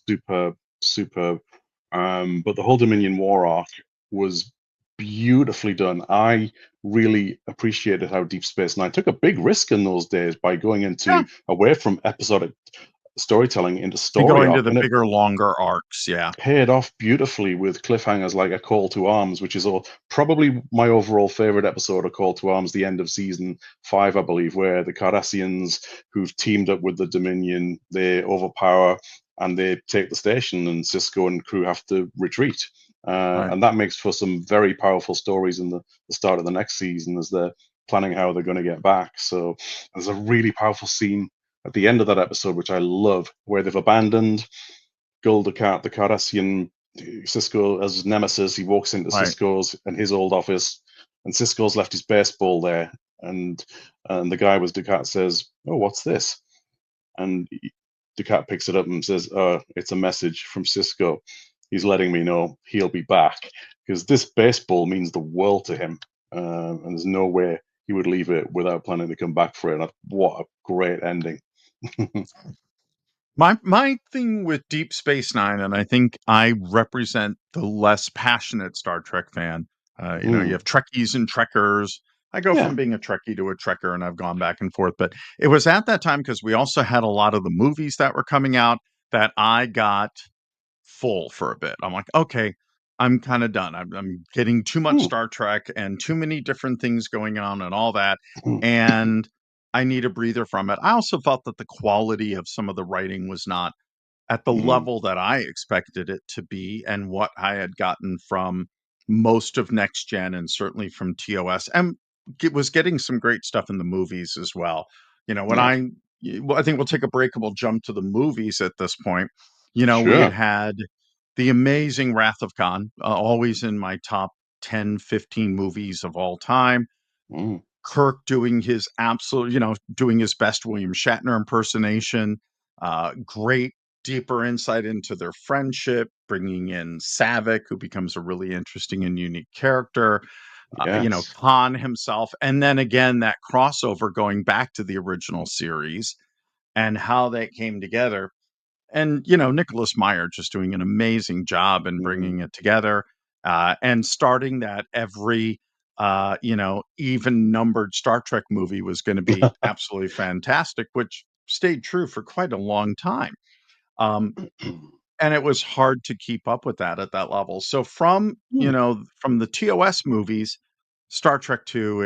superb, superb. But the whole Dominion War arc was beautifully done. I really appreciated how Deep Space Nine took a big risk in those days by going Yeah. into away from episodic storytelling into To go story into arc, the and it bigger, longer arcs. Yeah. paid off beautifully with cliffhangers like A Call to Arms, which is probably my overall favorite episode of Call to Arms, the end of season five, I believe, where the Cardassians who've teamed up with the Dominion, they overpower and they take the station, and Cisco and crew have to retreat. Right. And that makes for some very powerful stories in the start of the next season as they're planning how they're going to get back. So there's a really powerful scene at the end of that episode, which I love, where they've abandoned Gul Dukat, the Cardassian Cisco as nemesis. He walks into Right. Cisco's and his old office, and Cisco's left his baseball there. And the guy with Dukat says, "Oh, what's this?" And Dukat picks it up and says, "Oh, it's a message from Cisco. He's letting me know he'll be back because this baseball means the world to him, and there's no way he would leave it without planning to come back for it." And what a great ending! My thing with Deep Space Nine, and I think I represent the less passionate Star Trek fan. You Mm, have Trekkies and Trekkers. I go yeah. from being a Trekkie to a Trekker, and I've gone back and forth. But it was at that time because we also had a lot of the movies that were coming out that I got full for a bit. I'm like, okay, I'm kind of done. I'm getting too much Mm, Star Trek and too many different things going on and all that. mm, And I need a breather from it. I also felt that the quality of some of the writing was not at the mm, level that I expected it to be and what I had gotten from most of Next Gen and certainly from TOS, and it was getting some great stuff in the movies as well. When yeah. I think we'll take a break and we'll jump to the movies at this point. We Sure. had the amazing Wrath of Khan, always in my top 10, 15 movies of all time. Mm, Kirk doing his absolute, doing his best William Shatner impersonation. Great deeper insight into their friendship, bringing in Savick, who becomes a really interesting and unique character. yes. Khan himself, and then again that crossover going back to the original series and how that came together. And Nicholas Meyer just doing an amazing job in Mm, bringing it together and starting that every even numbered Star Trek movie was going to be absolutely fantastic, which stayed true for quite a long time. Um, and it was hard to keep up with that at that level. So from the TOS movies, Star Trek 2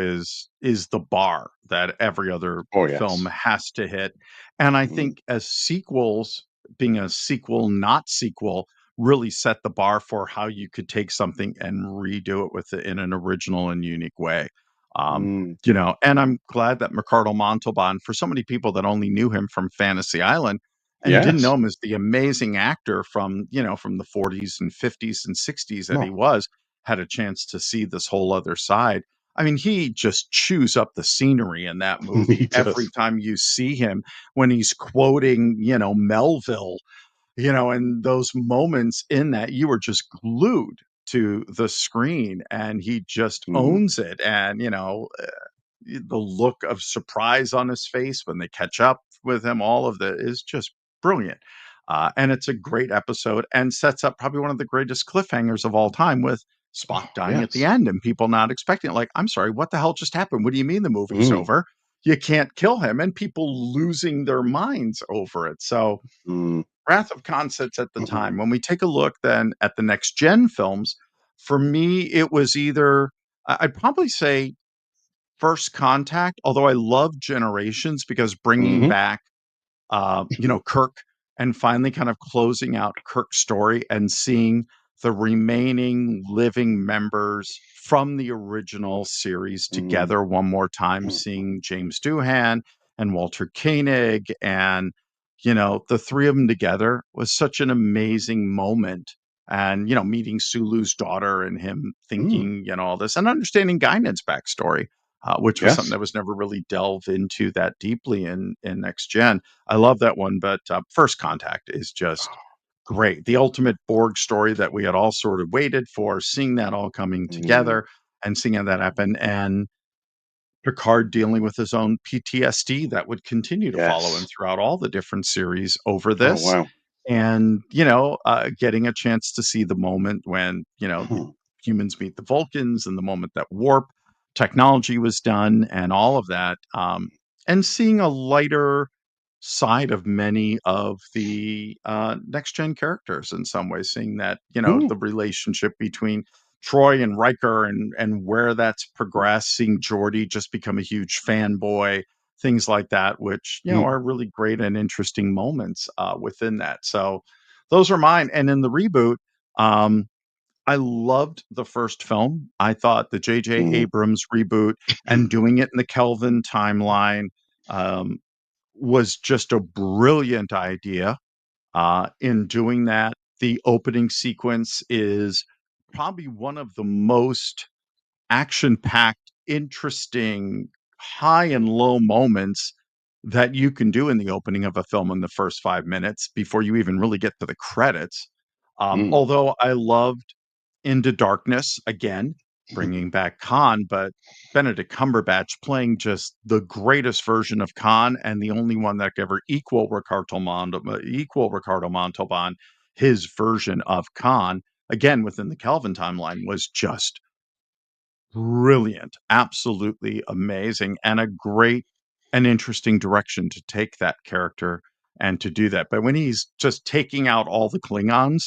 is the bar that every other Oh, film yes. has to hit. And I Mm, think as sequels, being a sequel, not sequel, really set the bar for how you could take something and redo it in an original and unique way. Um, mm, and I'm glad that Ricardo Montalban, for so many people that only knew him from Fantasy Island, and didn't yes. know him as the amazing actor from the 40s and 50s and 60s that he No, was, had a chance to see this whole other side. I mean, he just chews up the scenery in that he movie every does. time you see him when he's quoting, Melville, and those moments in that you were just glued to the screen and he just Mm, owns it. And, the look of surprise on his face when they catch up with him, all of that is just brilliant. And it's a great episode and sets up probably one of the greatest cliffhangers of all time with Spock oh, dying at the yes. end and people not expecting it. Like, I'm sorry, what the hell just happened? What do you mean the movie's Mm, over? You can't kill him, and people losing their minds over it. So, mm, Wrath of Khan sits at the time. When we take a look then at the next gen films, for me, it was either, I'd probably say First Contact, although I love Generations because bringing mhm, back, Kirk and finally kind of closing out Kirk's story and seeing the remaining living members from the original series mm, together one more time, mm, seeing James Doohan and Walter Koenig and, the three of them together was such an amazing moment. And, meeting Sulu's daughter and him mm, thinking, all this and understanding Guinan's backstory, which was something yes. that was never really delved into that deeply in Next Gen. I love that one, but First Contact is just great. The ultimate Borg story that we had all sort of waited for, seeing that all coming Mm, together and seeing that happen, and Picard dealing with his own PTSD that would continue to follow him yes. throughout all the different series over Oh, this. wow. And, getting a chance to see the moment when, the Mhm, humans meet the Vulcans and the moment that warp technology was done and all of that. And seeing a lighter side of many of the next gen characters in some ways, seeing that, mm, the relationship between Troy and Riker and where that's progressed, seeing Geordi just become a huge fanboy, things like that, which, mm, are really great and interesting moments within that. So those are mine. And in the reboot, um, I loved the first film. I thought the J.J. mm, Abrams reboot and doing it in the Kelvin timeline um, was just a brilliant idea. In doing that, the opening sequence is probably one of the most action-packed, interesting, high and low moments that you can do in the opening of a film in the first 5 minutes before you even really get to the credits. mm, Although I loved Into Darkness, again, bringing back Khan, but Benedict Cumberbatch playing just the greatest version of Khan and the only one that could ever equal Ricardo Montalban, his version of Khan, again, within the Kelvin timeline, was just brilliant, absolutely amazing, and a great and interesting direction to take that character and to do that. But when he's just taking out all the Klingons,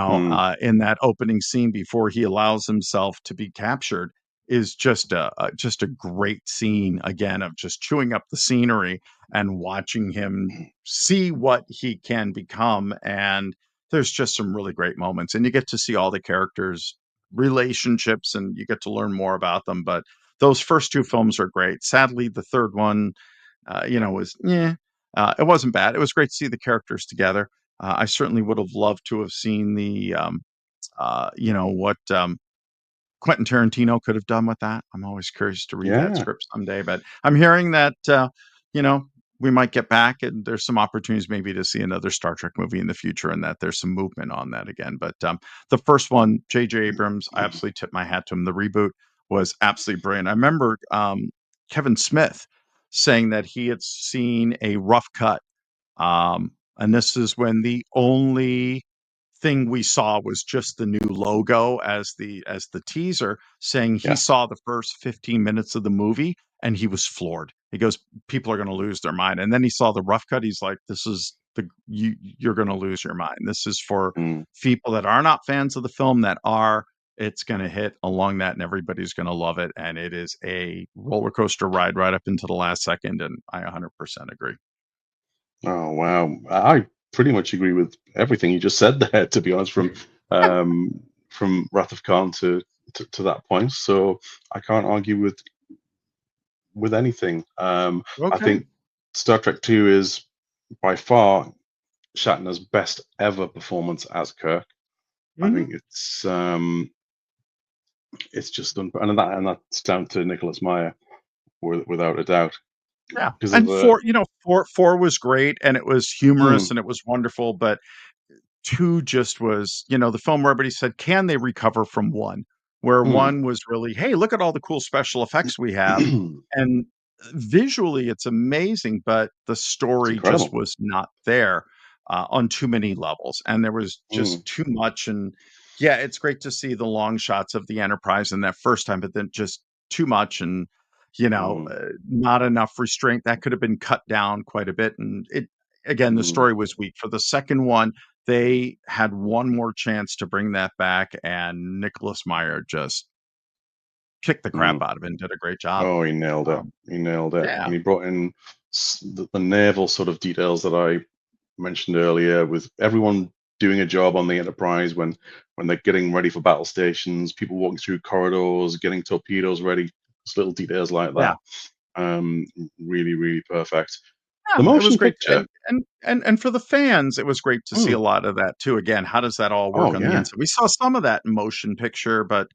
mm, in that opening scene before he allows himself to be captured is just a great scene again of just chewing up the scenery and watching him see what he can become. And there's just some really great moments, and you get to see all the characters relationships and you get to learn more about them. But those first two films are great. Sadly, the third one, was yeah, it wasn't bad. It was great to see the characters together. I certainly would have loved to have seen what Quentin Tarantino could have done with that. I'm always curious to read that yeah. script someday, but I'm hearing that, you know, we might get back and there's some opportunities maybe to see another Star Trek movie in the future and that there's some movement on that again. But the first one, J.J. Abrams, I absolutely tip my hat to him. The reboot was absolutely brilliant. I remember Kevin Smith saying that he had seen a rough cut. And this is when the only thing we saw was just the new logo as the teaser, saying he Yeah. saw the first 15 minutes of the movie and he was floored. He goes, "People are going to lose their mind." And then he saw the rough cut. He's like, "This is you're going to lose your mind. This is for Mm. people that are not fans of the film that are. It's going to hit along that, and everybody's going to love it. And it is a roller coaster ride right up into the last second. And I 100% agree." Oh wow, I pretty much agree with everything you just said there. To be honest, from Wrath of Khan to that point, so I can't argue with anything. I Okay. think Star Trek Two is by far Shatner's best ever performance as Kirk. I Mhm. think it's just and that's down to Nicholas Meyer without a doubt Yeah. because of And the 4, 4 was great and it was humorous mm, and it was wonderful, but 2 just was, the film where everybody said, "Can they recover from 1?" Where mm, 1 was really, "Hey, look at all the cool special effects we have." And visually, it's amazing, but the it's story just incredible. was not there, on too many levels, and there was Mm, just too much, and yeah, it's great to see the long shots of the Enterprise in that first time, but then just too much and, mm, not enough restraint. That could have been cut down quite a bit, and it again, the mm, story was weak. For the second one, they had one more chance to bring that back, and Nicholas Meyer just kicked the crap mm. out of it and did a great job. Oh, he nailed it. Um, He nailed it. yeah, And he brought in the naval sort of details that I mentioned earlier, with everyone doing a job on the Enterprise when they're getting ready for battle stations, people walking through corridors, getting torpedoes ready, just little details like yeah, that. Um, Really, really perfect. The yeah, it was motion great, picture. and for the fans, it was great to see Mm, a lot of that too. Again, how does that all work oh on the yeah. inside? We saw some of that in motion picture, but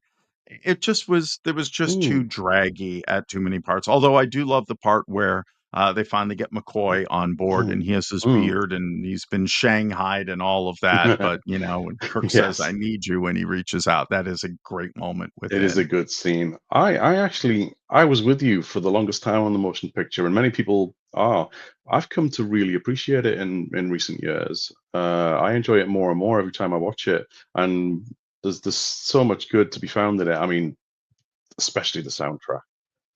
it just was there was just Mm, too draggy at too many parts. Although I do love the part where, they finally get McCoy on board and he has his mm. beard and he's been shanghaied and all of that, but, when Kirk says, "I Yes. need you," when he reaches out, that is a great moment It is a within. good scene. I actually I was with you for the longest time on the motion picture, and many people are. I've come to really appreciate it in recent years. I enjoy it more and more every time I watch it, and there's so much good to be found in it. I mean, especially the soundtrack,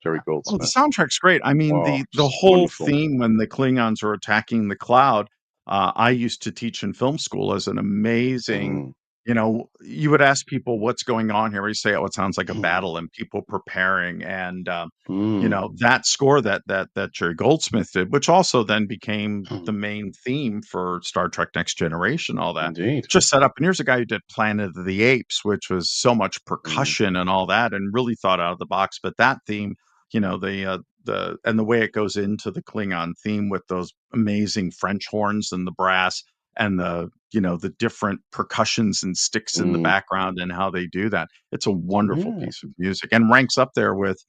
Jerry Oh, the Goldsmith. soundtrack's great. I mean, Oh, the just whole wonderful. theme when the Klingons are attacking the cloud, I used to teach in film school as an amazing Mm, you would ask people what's going on here. You say, "Oh, it sounds like a battle and people preparing." And, mm, that score that Jerry Goldsmith did, which also then became the main theme for Star Trek Next Generation, all that, indeed. just set up. And here's a guy who did Planet of the Apes, which was so much Mm, percussion and all that, and really thought out of the box. But that theme, the way it goes into the Klingon theme with those amazing French horns and the brass and the different percussions and sticks in the mm, background and how they do that. It's a wonderful yeah. piece of music and ranks up there with,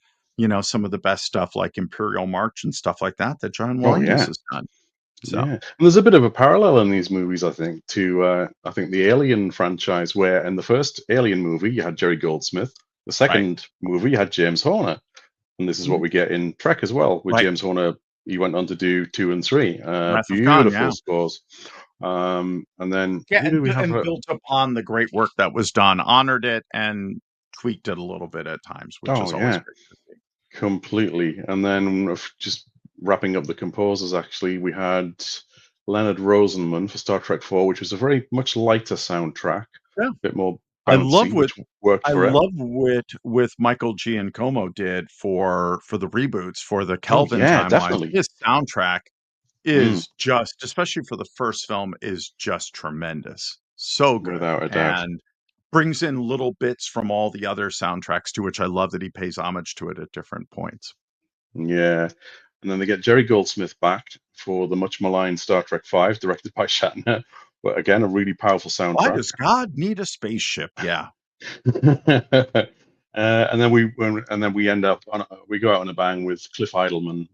some of the best stuff like Imperial March and stuff like that that John Oh Williams yeah. has done. So, Yeah, and there's a bit of a parallel in these movies, I think, to I think the Alien franchise, where in the first Alien movie you had Jerry Goldsmith, the right. second movie you had James Horner, and this is what Mhm. we get in Trek as well, with Right. James Horner. He went on to do two and three, Wrath of Khan, beautiful yeah. scores. And then Yeah, who do we have? and built upon the great work that was done, honored it and tweaked it a little bit at times, which Oh is always yeah, great to see. completely. And then just wrapping up the composers, actually, we had Leonard Rosenman for Star Trek 4, which was a very much lighter soundtrack, Yeah. a bit more I love bouncy, what which worked I for it. love what Michael Giacomo did for the reboots, for the Oh Kelvin yeah, timelines. definitely. His soundtrack Mm, is just especially for the first film, is just tremendous. So good, without a doubt. and brings in little bits from all the other soundtracks too, which I love that he pays homage to it at different points. Yeah. And then they get Jerry Goldsmith back for the much maligned Star Trek 5, directed by Shatner. But again, a really powerful Why soundtrack. does God need a spaceship? Yeah. And then we end up on we go out on a bang with Cliff Idleman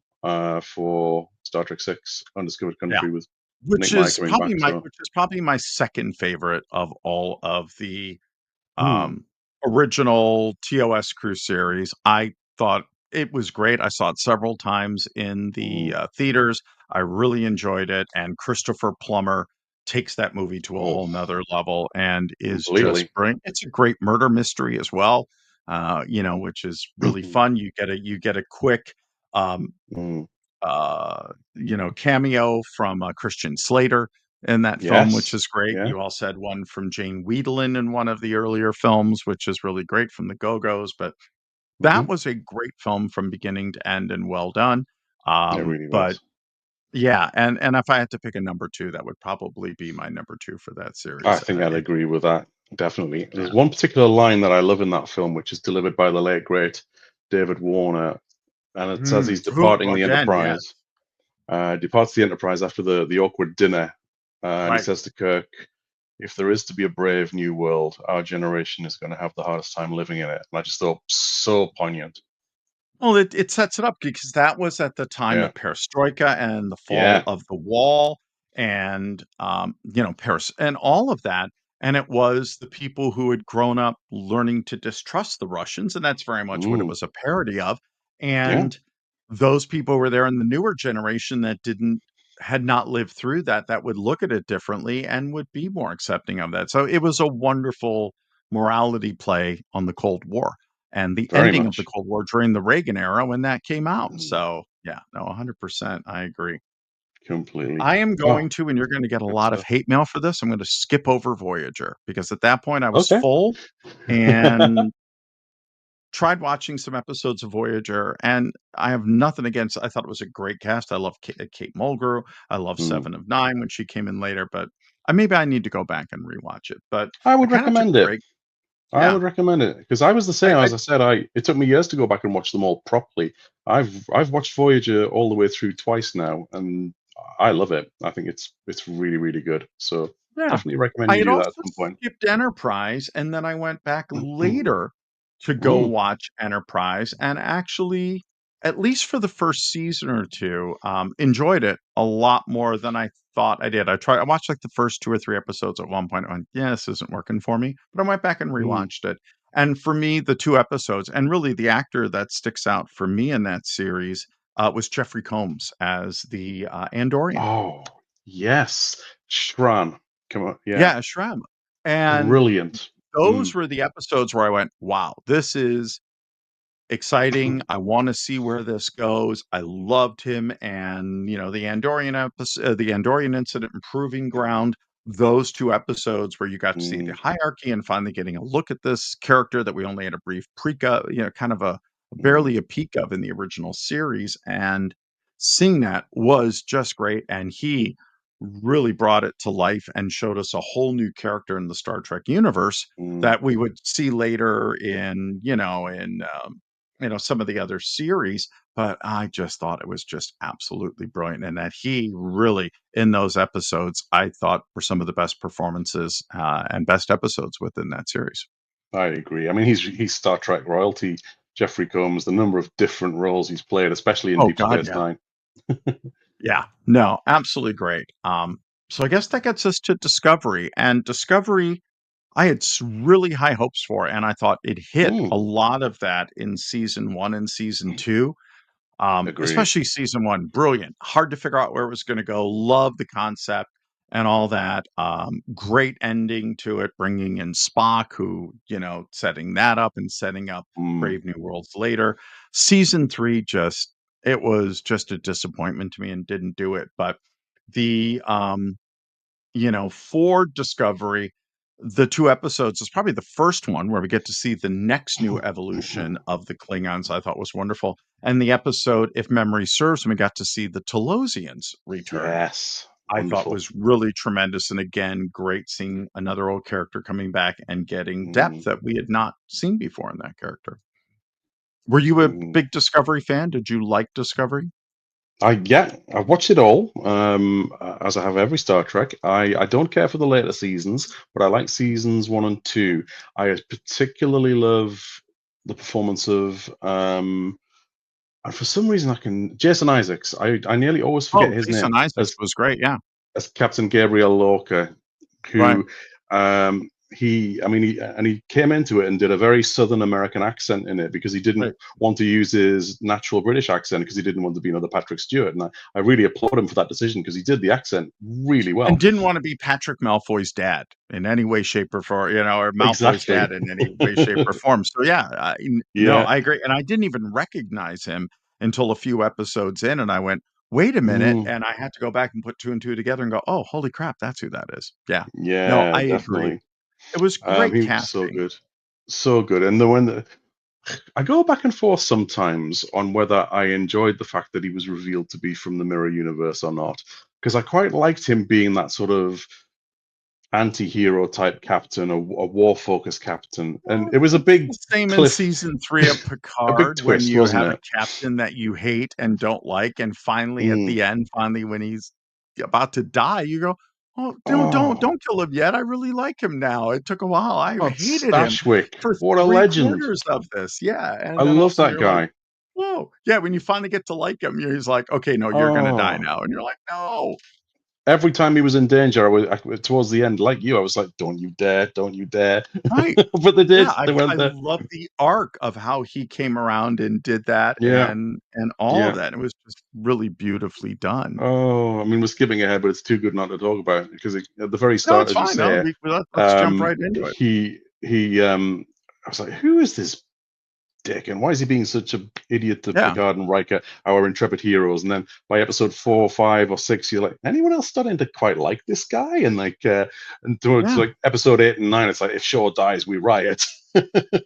for Star Trek 6, Undiscovered Yeah. Country, with Nick Meyer coming back. So Which is probably my second favorite of all of the hmm, um, original TOS Crew series. I thought it was great. I saw it several times in the hmm, theaters. I really enjoyed it. And Christopher Plummer takes that movie to a Oh, whole nother level and is just completely. brilliant. It's a great murder mystery as well, which is really fun. You get a quick, um, Mm, cameo from Christian Slater in that film, which yes. is great. Yeah. You also had one from Jane Wheaton in one of the earlier films, which is really great from the Go-Go's. But that Hmm. was a great film from beginning to end and well done. It really But was. yeah, and if I had to pick a number 2, that would probably be my number 2 for that I series. think I'd agree with that. Definitely. Yeah. There's one particular line that I love in that film, which is delivered by the late great David Warner, and it's as he's Ooh, departing the again, yeah, Enterprise. Departs the Enterprise after the awkward dinner, and he right. says to Kirk, "If there is to be a brave new world, our generation is going to have the hardest time living in it." And I just thought so poignant. Well, it sets it up because that was at the time Yeah. of perestroika and the fall Yeah. of the wall and, Paris and all of that, and it was the people who had grown up learning to distrust the Russians, and that's very much what it Mm, was a parody of, yeah. and those people were there in the newer generation that had not lived through that, that would look at it differently and would be more accepting of that. So it was a wonderful morality play on the Cold War and the Very ending of the much. Cold War during the Reagan era when that came out. Mm, So, yeah, no, 100%, I agree. completely. I am Oh, going to, and you're gonna get a good lot of stuff. hate mail for this, I'm gonna skip over Voyager because at that point I was Okay. full and tried watching some episodes of Voyager, and I have nothing against I thought it was a great cast. I love Kate Mulgrew. I love Mm. Seven of Nine when she came in later, but maybe I need to go back and rewatch it. But I I would kinda took recommend a it. break. I Yeah. would recommend it because I was the same. I As I said, it took me years to go back and watch them all properly. I've watched Voyager all the way through twice now, and I love it. I think it's really really good. So Yeah. definitely recommend I you had do that at also some point. skipped Enterprise, and then I went back Mm, later to go mm, watch Enterprise and actually, at least for the first season or 2, enjoyed it a lot more than I thought I did. I watched, like, the first 2 or 3 episodes at one point, and went, "Yeah, this isn't working for me," but I went back and mm. rewatched it, and for me, the 2 episodes and really the actor that sticks out for me in that series, was Jeffrey Combs as the, Andorian. Oh yes, Shran. Come on, yeah, Yeah, Shrem, and brilliant. Mm, those were the episodes where I went, "Wow, this is exciting. I wanna see where this goes." I loved him and, the Andorian incident and Proving Ground, those 2 episodes where you got to see the mm, hierarchy and finally getting a look at this character that we only had a brief kind of a mm, barely a peek of in the original series, and seeing that was just great, and he really brought it to life and showed us a whole new character in the Star Trek universe mm. that we would see later in some of the other series, but I just thought it was just absolutely brilliant, and that he really, in those episodes, I thought were some of the best performances, and best episodes within that series. I agree. I mean, he's Star Trek royalty. Jeffrey Combs, the number of different roles he's played, especially in Oh Deep god, Space yeah. Nine. Yeah. No, absolutely great. So I guess that gets us to Discovery, and Discovery, I had really high hopes for, and I thought it hit a Mm, lot of that in season 1 and season 2. agreed. Especially season 1, brilliant. Hard to figure out where it was gonna go. Love the concept and all that. Great ending to it, bringing in Spock, who, setting that up and setting up Mm, Brave New Worlds later. Season 3 just it was just a disappointment to me and didn't do it, but the, for Discovery, the 2 episodes is probably the first one where we get to see the next new evolution of the Klingons, I thought was wonderful, and the episode, if memory serves, when we got to see the Talosians return, yes, I thought wonderful. was really tremendous, and again, great seeing another old character coming back and getting depth Mm, that we had not seen before in that character. Were you a mm. big Discovery fan? Did you like Discovery? I've watched it all, as I have every Star Trek. I don't care for the later seasons, but I like seasons one and two. I particularly love the performance of, and for some reason I can Jason Isaacs. I nearly always forget Oh, his name Jason Isaacs as was great, yeah. Captain Gabriel Lorca, Right. who, um, I mean, he came into it and did a very Southern American accent in it because he didn't Right. want to use his natural British accent because he didn't want to be another Patrick Stewart. And I really applaud him for that decision because he did the accent really And well. didn't wanna be Patrick Malfoy's dad in any way, shape, or form, or Malfoy's Exactly. dad in any way, shape, or form. So, yeah, no, Yeah. I agree, and I didn't even recognize him until a few episodes in, and I went, "Wait a minute," Mm, and I had to go back and put 2 and 2 together and go, "Oh, holy crap, that's who that is." Yeah. No, yeah, I agree. definitely. It was great He was so casting. good, so good. And I go back and forth sometimes on whether I enjoyed the fact that he was revealed to be from the Mirror Universe or not, because I quite liked him being that sort of anti-hero type captain, a war-focused captain, and Well, it was it's the same in cliff, season 3 of a big Picard when twist, you wasn't have a it? captain that you hate and don't like, and finally, at Mm. the end, finally, when he's about to die, you go, "Oh, Oh, don't kill him yet, I really like him now, it took a while, I God, hated him Stashwick, for what a 3 legend! quarters of this." Yeah, I and then all of love a sudden that you're like, guy. "Whoa." Yeah, when you finally get to like him, he's like, "Okay, no, you're gonna die Oh, now," and you're like, "No." every time he was in danger, towards the end, like you, I was like, "Don't you dare! Don't you dare!" Right. But they Yeah, did. I They went I there. love the arc of how he came around and did that Yeah, and all of yeah. that. It was just really beautifully done. Oh, I mean, we're skipping ahead, but it's too good not to talk about because at the very No, start, it's as you fine. No, say, let's jump right into it. I was like, who is this dick, and why is he being such an idiot to Yeah, Picard and Riker, our intrepid heroes? And then by episode 4, 5, or 6, you're like, anyone else starting to quite like this guy? And and towards yeah, like episode 8 and 9, it's like, if Shaw dies, we riot.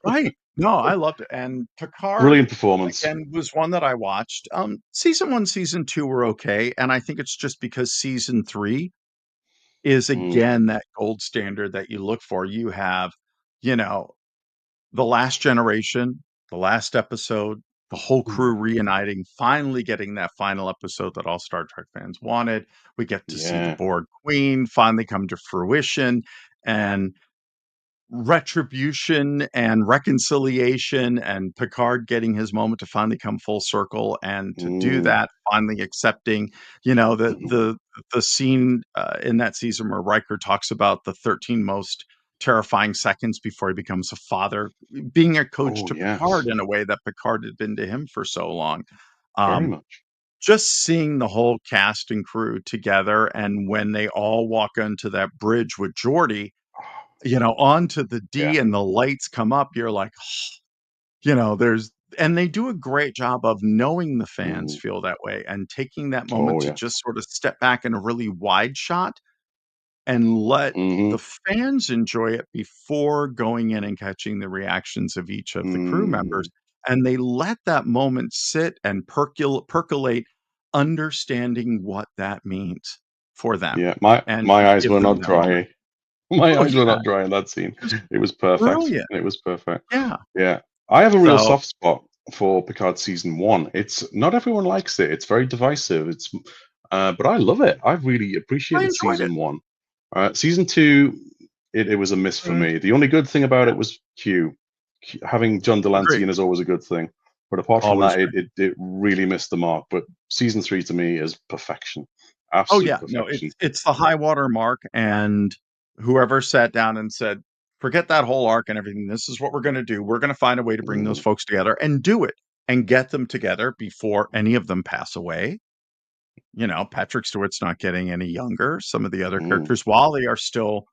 right. No, I loved it, and Picard, Brilliant performance. again, was one that I watched. Season 1, season 2 were okay, and I think it's just because season 3 is, Mm, again, that gold standard that you look for. You have, you know The Last Generation, the last episode, the whole crew mm, reuniting, finally getting that final episode that all Star Trek fans wanted. We get to see the yeah. Borg Queen finally come to fruition, and retribution and reconciliation, and Picard getting his moment to finally come full circle, and to do Mm, that, finally accepting, the scene, in that season where Riker talks about the 13 most terrifying seconds before he becomes a father, being a coach oh, to Picard yes. in a way that Picard had been to him for so long. Very Um, much. just seeing the whole cast and crew together, and when they all walk onto that bridge with Geordi, onto the Yeah. D and the lights come up, you're like, there's and they do a great job of knowing the fans Mm, feel that way and taking that moment oh, to yes. just sort of step back in a really wide shot and let Hmm. the fans enjoy it before going in and catching the reactions of each of the crew members. Mm, And they let that moment sit and percolate, understanding what that means for them yeah. My and my to eyes give were them not that moment. dry. My Oh, eyes were yeah, not dry in that scene. it was It was perfect. brilliant. It was perfect. Yeah. Yeah. I have a real So soft spot for Picard season 1. It's not everyone likes it. It's very divisive. But I love it. I really I appreciated enjoyed it. season 1. Season 2, it was a miss for Mm, me. The only good thing about yeah, it was Q. Having John Delancey agree. in is always a good thing. But apart from Always that, agree. it really missed the mark. But season 3 to me is perfection. Oh, Absolute yeah. No, it's perfection. it's the high water mark, and whoever sat down and said, "Forget that whole arc and everything. This is what we're gonna do. We're gonna find a way to bring those Mm, folks together and do it, and get them together before any of them pass away." Patrick Stewart's not getting any younger. Some of the other mm, characters, while they are still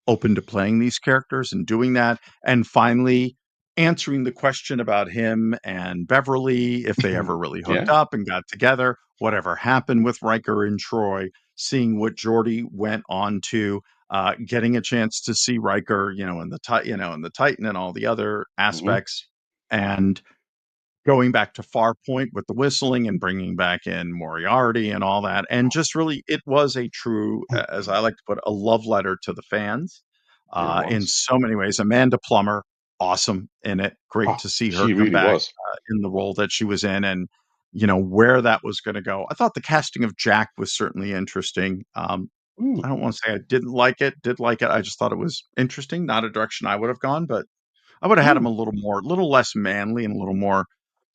open to playing these characters and doing that, and finally answering the question about him and Beverly, if they ever really hooked yeah. up and got together, whatever happened with Riker and Troy, seeing what Geordi went on to, getting a chance to see Riker, in the Titan and all the other Hmm. aspects, and going back to Farpoint with the whistling and bringing back in Moriarty and all that, and just really it was a true, as I like to put, a love letter to the fans, It in was. so many ways. Amanda Plummer, awesome in it. Great Oh, to see her she come really back, was. in the role that she was in, and, where that was gonna go. I thought the casting of Jack was certainly interesting. Mm, I don't wanna say I didn't like it, did like it, I just thought it was interesting, not a direction I would have gone, but I would have had him mm, a little less manly and a little more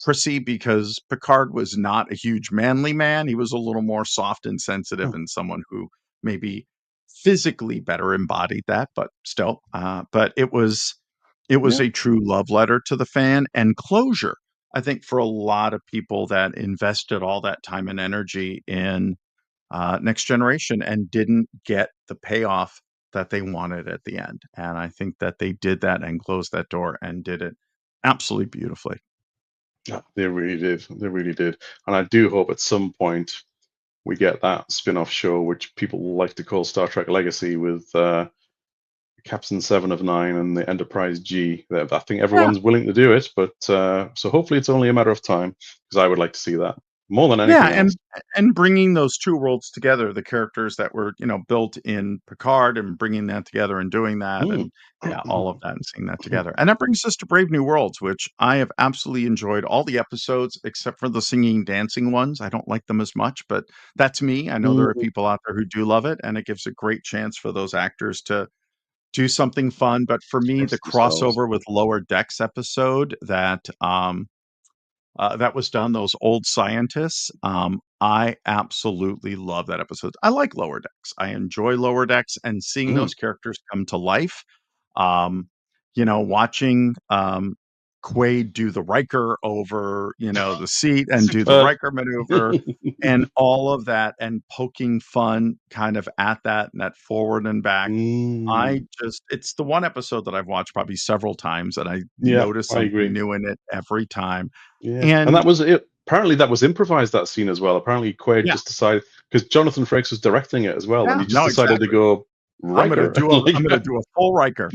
prissy, because Picard was not a huge manly man. He was a little more soft and sensitive, huh, and someone who maybe physically better embodied that, but still, but it was Yeah. a true love letter to the fan and closure. I think for a lot of people that invested all that time and energy in Next Generation and didn't get the payoff that they wanted at the end. And I think that they did that and closed that door and did it absolutely beautifully. Yeah, they really did. They really did. And I do hope at some point we get that spin-off show, which people like to call Star Trek Legacy, with Captain Seven of Nine and the Enterprise G. I think Yeah. everyone's willing to do it, but so hopefully it's only a matter of time, because I would like to see that more than Yeah, anything else. and bringing those 2 worlds together, the characters that were, built in Picard and bringing that together and doing that Mm. and, yeah, all of that and seeing that together. And that brings us to Brave New Worlds, which I have absolutely enjoyed all the episodes except for the singing, dancing ones. I don't like them as much, but that's me. I know there are Mm. people out there who do love it, and it gives a great chance for those actors to do something fun. But for me, the Express themselves. crossover with Lower Decks episode that was done, those old scientists. I absolutely love that episode. I like Lower Decks. I enjoy Lower Decks and seeing Mm. those characters come to life. Um, watching Quaid do the Riker over, the seat and do the Superb. Riker maneuver and all of that and poking fun kind of at that and that forward and back. Mm. It's the one episode that I've watched probably several times and I Yeah, notice I something agree. new in it every time. Yeah, and And that was it. Apparently, that was improvised, that scene as well. Apparently, Quaid yeah, just decided, because Jonathan Frakes was directing it as well, and yeah, he just no, decided to exactly. go Riker. I'm Like, gonna do a full Riker.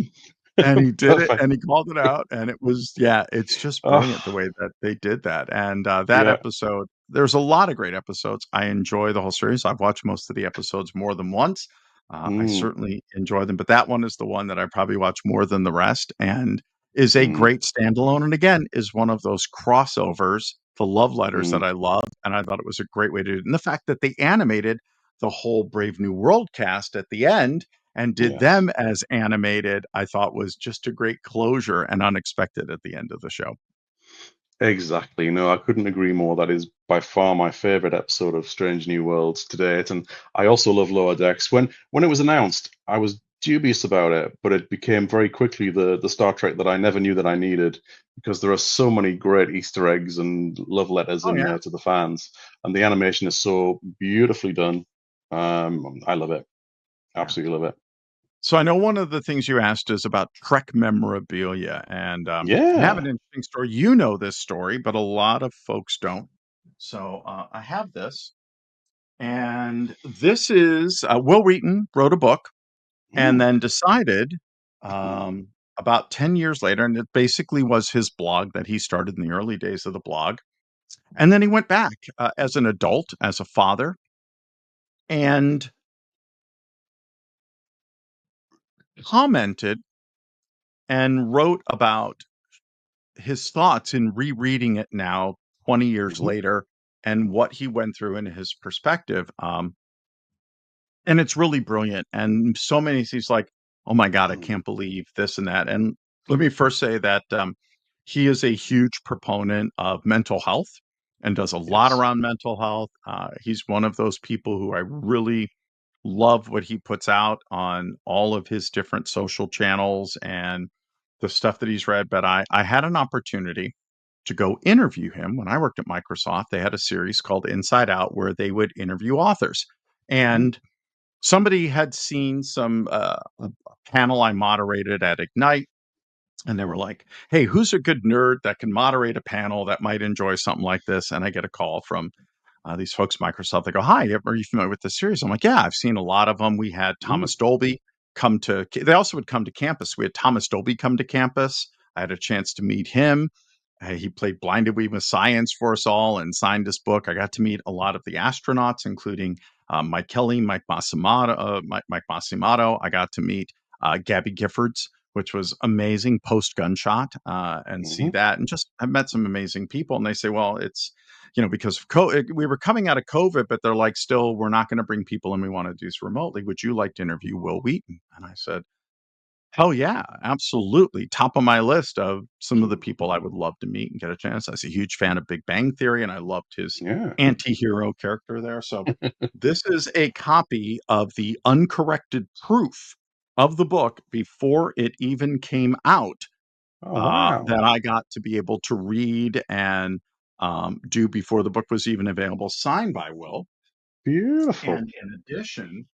And he did it, perfect. and he called it out, and it was yeah, it's just brilliant the Oh, way that they did that, and, that yeah. episode there's a lot of great episodes. I enjoy the whole series. I've watched most of the episodes more than once. I Mm, certainly enjoy them, but that one is the one that I probably watch more than the rest and is a mm, great standalone, and again, is one of those crossovers, the love letters that mm, I love, and I thought it was a great way to do it, and the fact that they animated the whole Brave New World cast at the end and did yes. them as animated, I thought was just a great closure and unexpected at the end of the show. Exactly. No, I couldn't agree more. That is by far my favorite episode of Strange New Worlds to date. And I also love Lower Decks. When it was announced, I was dubious about it, but it became very quickly the Star Trek that I never knew that I needed, because there are so many great Easter eggs and love letters Oh, in yeah. there to the fans, and the animation is so beautifully done. I love it. Yeah. Absolutely love it. So I know one of the things you asked is about Trek memorabilia, and, I have an Yeah. interesting story. You know this story, but a lot of folks don't. So, I have this, and this is, Wil Wheaton wrote a book and Mm, then decided, mm, about 10 years later, and it basically was his blog that he started in the early days of the blog, and then he went back, as an adult, as a father, and commented and wrote about his thoughts in rereading it now 20 years mhm, later and what he went through in his perspective. And it's really brilliant. And so many, he's like, oh my God, I mm, can't believe this and that. And let me first say that he is a huge proponent of mental health and does a lot yes. around mental health. He's one of those people who I really love what he puts out on all of his different social channels and the stuff that he's read. But I had an opportunity to go interview him when I worked at Microsoft. They had a series called Inside Out where they would interview authors. Mhm, And somebody had seen a panel I moderated at Ignite, and they were like, "Hey, who's a good nerd that can moderate a panel that might enjoy something like this?" And I get a call from these folks, Microsoft. They go, "Hi, are you familiar with this series?" I'm like, "Yeah, I've seen a lot of them." We had mm, Thomas Dolby come to. They also would come to campus. We had Thomas Dolby come to campus. I had a chance to meet him. He played Blinded We with Science for us all and signed his book. I got to meet a lot of the astronauts, including Mike Kelly, Mike Massimato. I got to meet Gabby Giffords, which was amazing post gunshot, and see mhm. that. And just I've met some amazing people. And they say, well, it's because of we were coming out of COVID, but they're like, still, we're not going to bring people and we want to do this remotely. Would you like to interview Wil Wheaton? And I said, Oh, yeah, absolutely. Top of my list of some of the people I would love to meet and get a chance. I was a huge fan of Big Bang Theory, and I loved his Yeah. anti-hero character there. So this is a copy of the uncorrected proof of the book before it even came out, Oh, wow. that I got to be able to read and, do before the book was even available, signed by Will. Beautiful. And in addition,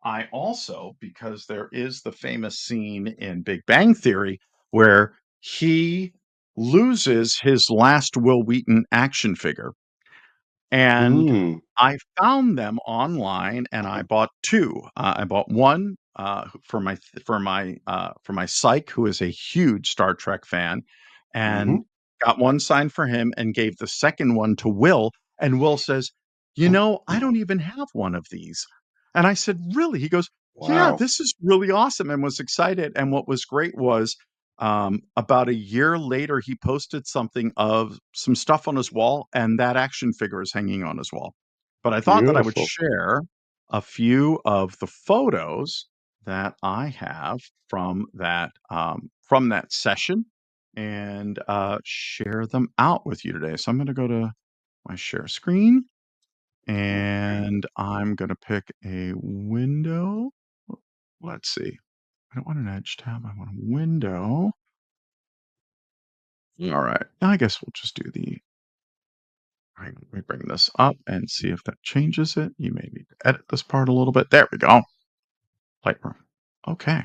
I also, because there is the famous scene in Big Bang Theory where he loses his last Wil Wheaton action figure. And Mm. I found them online and I bought 2. I bought 1, for my psych, who is a huge Star Trek fan, Hmm. and got 1 signed for him and gave the second one to Will, and Will says, "You know, I don't even have one of these." And I said, "Really?" He goes, "Yeah, Wow. this is really awesome," and was excited, and what was great was, about a year later, he posted something of some stuff on his wall, and that action figure is hanging on his wall. But I thought that I would Beautiful. share a few of the photos that I have from that session and, share them out with you today. So I'm gonna go to my share screen, Okay. and I'm gonna pick a window. Let's see. I don't want an edge tab, I want a window. Alright, I guess we'll just do the hang on, let me bring this up and see if that changes it. You may need to edit this part a little bit. There we go. Lightroom. Okay.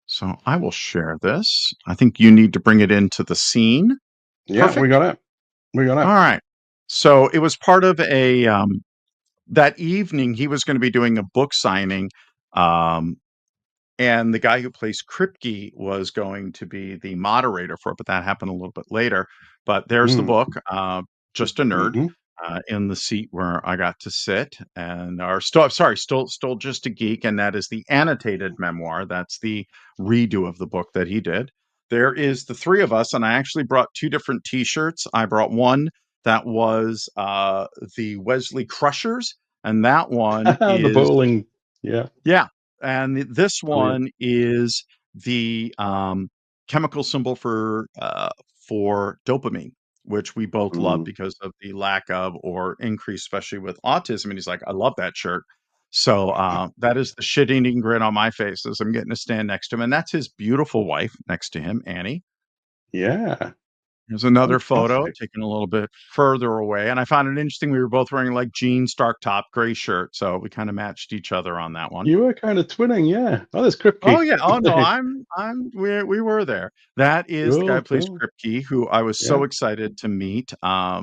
So I will share this. I think you need to bring it into the scene. Yeah, we Perfect. got it. We got All it. right. So it was part of that evening he was going to be doing a book signing. Um, And the guy who plays Kripke was going to be the moderator for it, but that happened a little bit later. But there's the Mm. book, Just a Nerd, Hmm. in the seat where I got to sit, and or still, sorry, still just a geek, and that is the annotated memoir. That's the redo of the book that he did. There is the 3 of us, and I actually brought 2 different T-shirts. I brought one that was the Wesley Crushers, and that one The is bowling. Yeah. yeah, and this Brilliant. one is the, chemical symbol for dopamine, which we both love Mm. because of the lack of or increase, especially with autism, and he's like, "I love that shirt." So, that is the shit-eating grin on my face as I'm getting to stand next to him, and that's his beautiful wife next to him, Annie. Yeah. There's another photo Fantastic. taken a little bit further away, and I found it interesting we were both wearing, like, jeans, dark top, gray shirt, so we kinda matched each other on that one. You were kind of twinning, yeah. Oh, there's Oh, Kripke. yeah. Oh, no, we were there. That is the guy Cool, who plays cool. Kripke, who I was Yeah. so excited to meet. I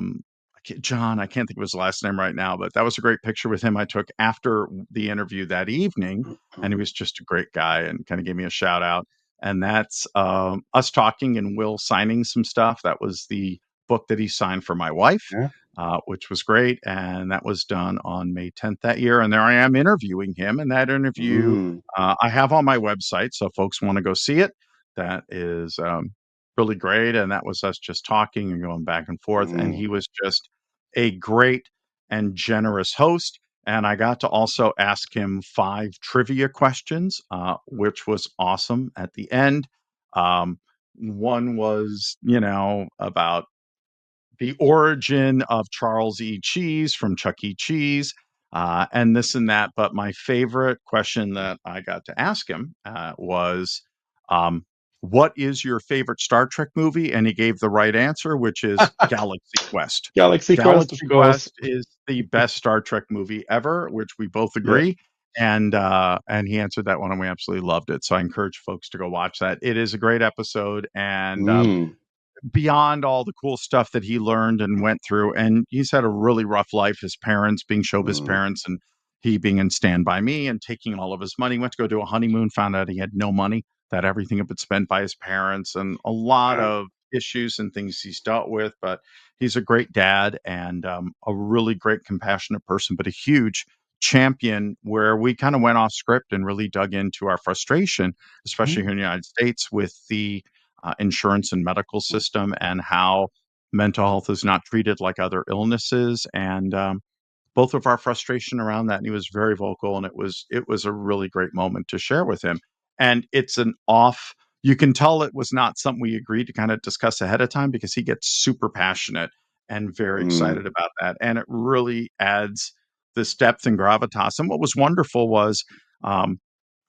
can't think of his last name right now, but that was a great picture with him I took after the interview that evening, and he was just a great guy and kinda gave me a shout out, and that's, us talking and Will signing some stuff. That was the book that he signed for my wife, Yeah. which was great, and that was done on May 10th that year, and there I am interviewing him, and that interview Mm. I have on my website, so if folks wanna go see it. That is, really great, and that was us just talking and going back and forth, and Mm. he was just a great and generous host, and I got to also ask him 5 trivia questions, which was awesome at the end. Um, One was, about the origin of Charles E. Cheese from Chuck E. Cheese, and this and that. But my favorite question that I got to ask him was, um, "What is your favorite Star Trek movie?" And he gave the right answer, which is Galaxy Quest. Galaxy Quest, of Galaxy course. Quest is the best Star Trek movie ever, which we both Yeah. agree. And he answered that one, and we absolutely loved it. So I encourage folks to go watch that. It is a great episode, and Mm. beyond all the cool stuff that he learned and went through, and he's had a really rough life, his parents being showbiz Mm. parents and he being in Stand By Me and taking all of his money, went to go do a honeymoon, found out he had no money, that everything had been spent by his parents, and a lot Wow. of issues and things he's dealt with, but he's a great dad and, a really great compassionate person, but a huge champion where we kinda went off script and really dug into our frustration, especially Mm. here in the United States with the insurance and medical system and how mental health is not treated like other illnesses and both of our frustration around that, and he was very vocal, and it was a really great moment to share with him. And it's an off you can tell it was not something we agreed to kind of discuss ahead of time because he gets super passionate and very Mm, excited about that. And it really adds this depth and gravitas. And what was wonderful was um,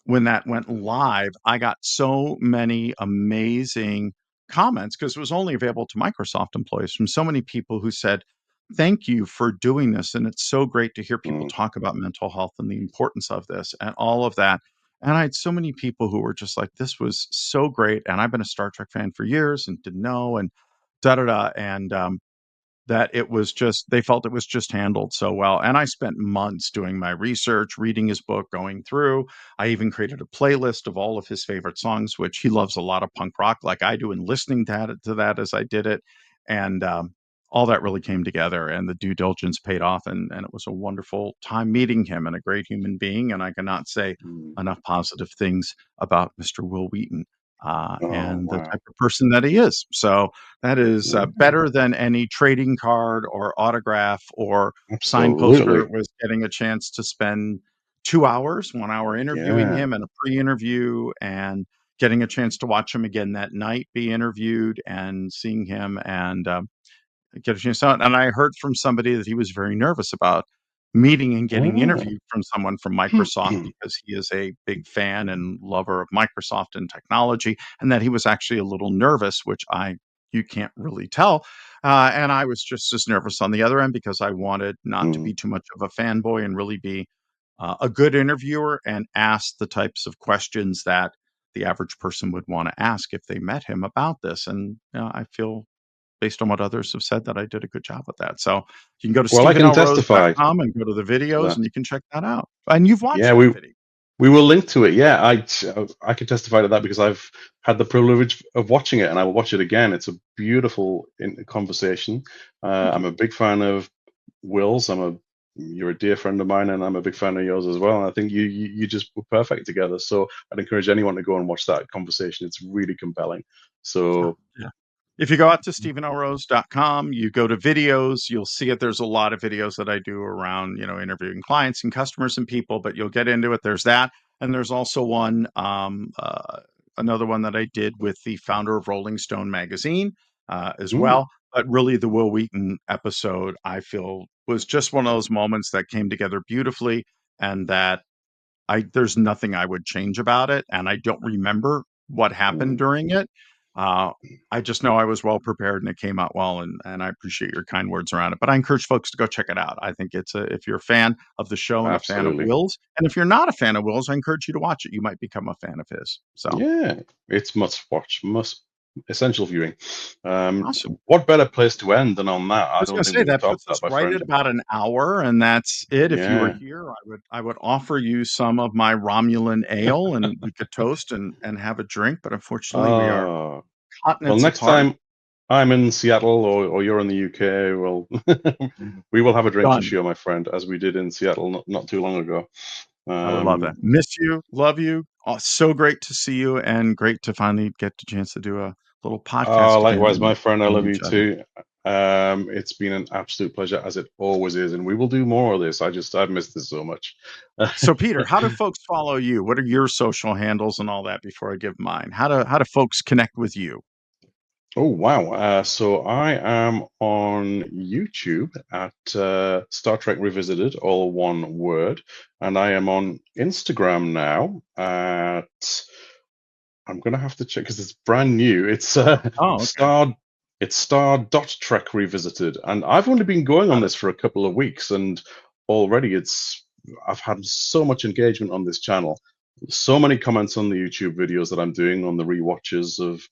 when that went live, I got so many amazing comments because it was only available to Microsoft employees from so many people who said, "Thank you for doing this. And it's so great to hear people mm, talk about mental health and the importance of this and all of that." And I had so many people who were just like, "This was so great." And I've been a Star Trek fan for years and didn't know and da da da. And that it was just they felt it was just handled so well, and I spent months doing my research, reading his book, going through. I even created a playlist of all of his favorite songs, which he loves a lot of punk rock like I do, and listening to that as I did it, and, all that really came together, and the due diligence paid off, and it was a wonderful time meeting him, and a great human being, and I cannot say mm. enough positive things about Mr. Wil Wheaton, Oh, and the wow. type of person that he is. So that is, Yeah, better than any trading card or autograph or signed poster. absolutely. It was getting a chance to spend 2 hours, 1 hour interviewing Yeah. him and a pre-interview and getting a chance to watch him again that night, be interviewed, and seeing him and, get a chance out. And I heard from somebody that he was very nervous about meeting and getting Oh. interviewed from someone from Microsoft because he is a big fan and lover of Microsoft and technology, and that he was actually a little nervous, which I you can't really tell. And I was just as nervous on the other end because I wanted not to Mm, be too much of a fanboy and really be a good interviewer and ask the types of questions that the average person would want to ask if they met him about this. And I feel based on what others have said that I did a good job with that. So you can go to well, I can testify stephenlrose.com and go to the to videos that. and you can check that out. And you've Yeah, watched that we video. we will link to it. Yeah, I can testify to that because I've had the privilege of watching it, and I will watch it again. It's a beautiful conversation. Thank I'm you. a big fan of Will's. You're a dear friend of mine, and I'm a big fan of yours as well. And I think you just were perfect together. So I'd encourage anyone to go and watch that conversation. It's really compelling. Yeah, So, yeah. If you go out to stephenlrose.com, you go to videos, you'll see it. There's a lot of videos that I do around, interviewing clients and customers and people, but you'll get into it. There's that. And there's also another one that I did with the founder of Rolling Stone magazine as mm, well. But really, the Wil Wheaton episode, I feel, was just one of those moments that came together beautifully and that there's nothing I would change about it, and I don't remember what happened mm, during it. Uh, I just know I was well prepared and it came out well, and I appreciate your kind words around it. But I encourage folks to go check it out. I think if you're a fan of the show and a fan of absolutely. Will's, and if you're not a fan of Will's, I encourage you to watch it. You might become a fan of his. So Yeah, it's must watch, must essential viewing. awesome. What better place to end than on that? I I was don't gonna think say we can that top puts that, us my right friend. at about an hour, and that's it. If you were Yeah. here, I would offer you some of my Romulan ale, and we could toast and have a drink. But unfortunately, we are Oh, well, continents next apart. time I'm in Seattle or you're in the UK, well, we will have a drink for Done. sure, my friend, as we did in Seattle not too long ago. I would love that. Um, Miss you, love you. So great to see you, and great to finally get the chance to do a little podcast again Likewise, my friend, I and love each you other. too. It's been an absolute pleasure, as it always is, and we will do more of this. I've missed this so much. So, Peter, how do folks follow you? What are your social handles and all that before I give mine? How do folks connect with you? Oh wow! So I am on YouTube at Star Trek Revisited, all one word, and I am on Instagram now at. I'm gonna have to check because it's brand new. It's Oh, okay. Star dot Trek Revisited, and I've only been going on Got it. this for a couple of weeks, and already I've had so much engagement on this channel, so many comments on the YouTube videos that I'm doing on the rewatches of,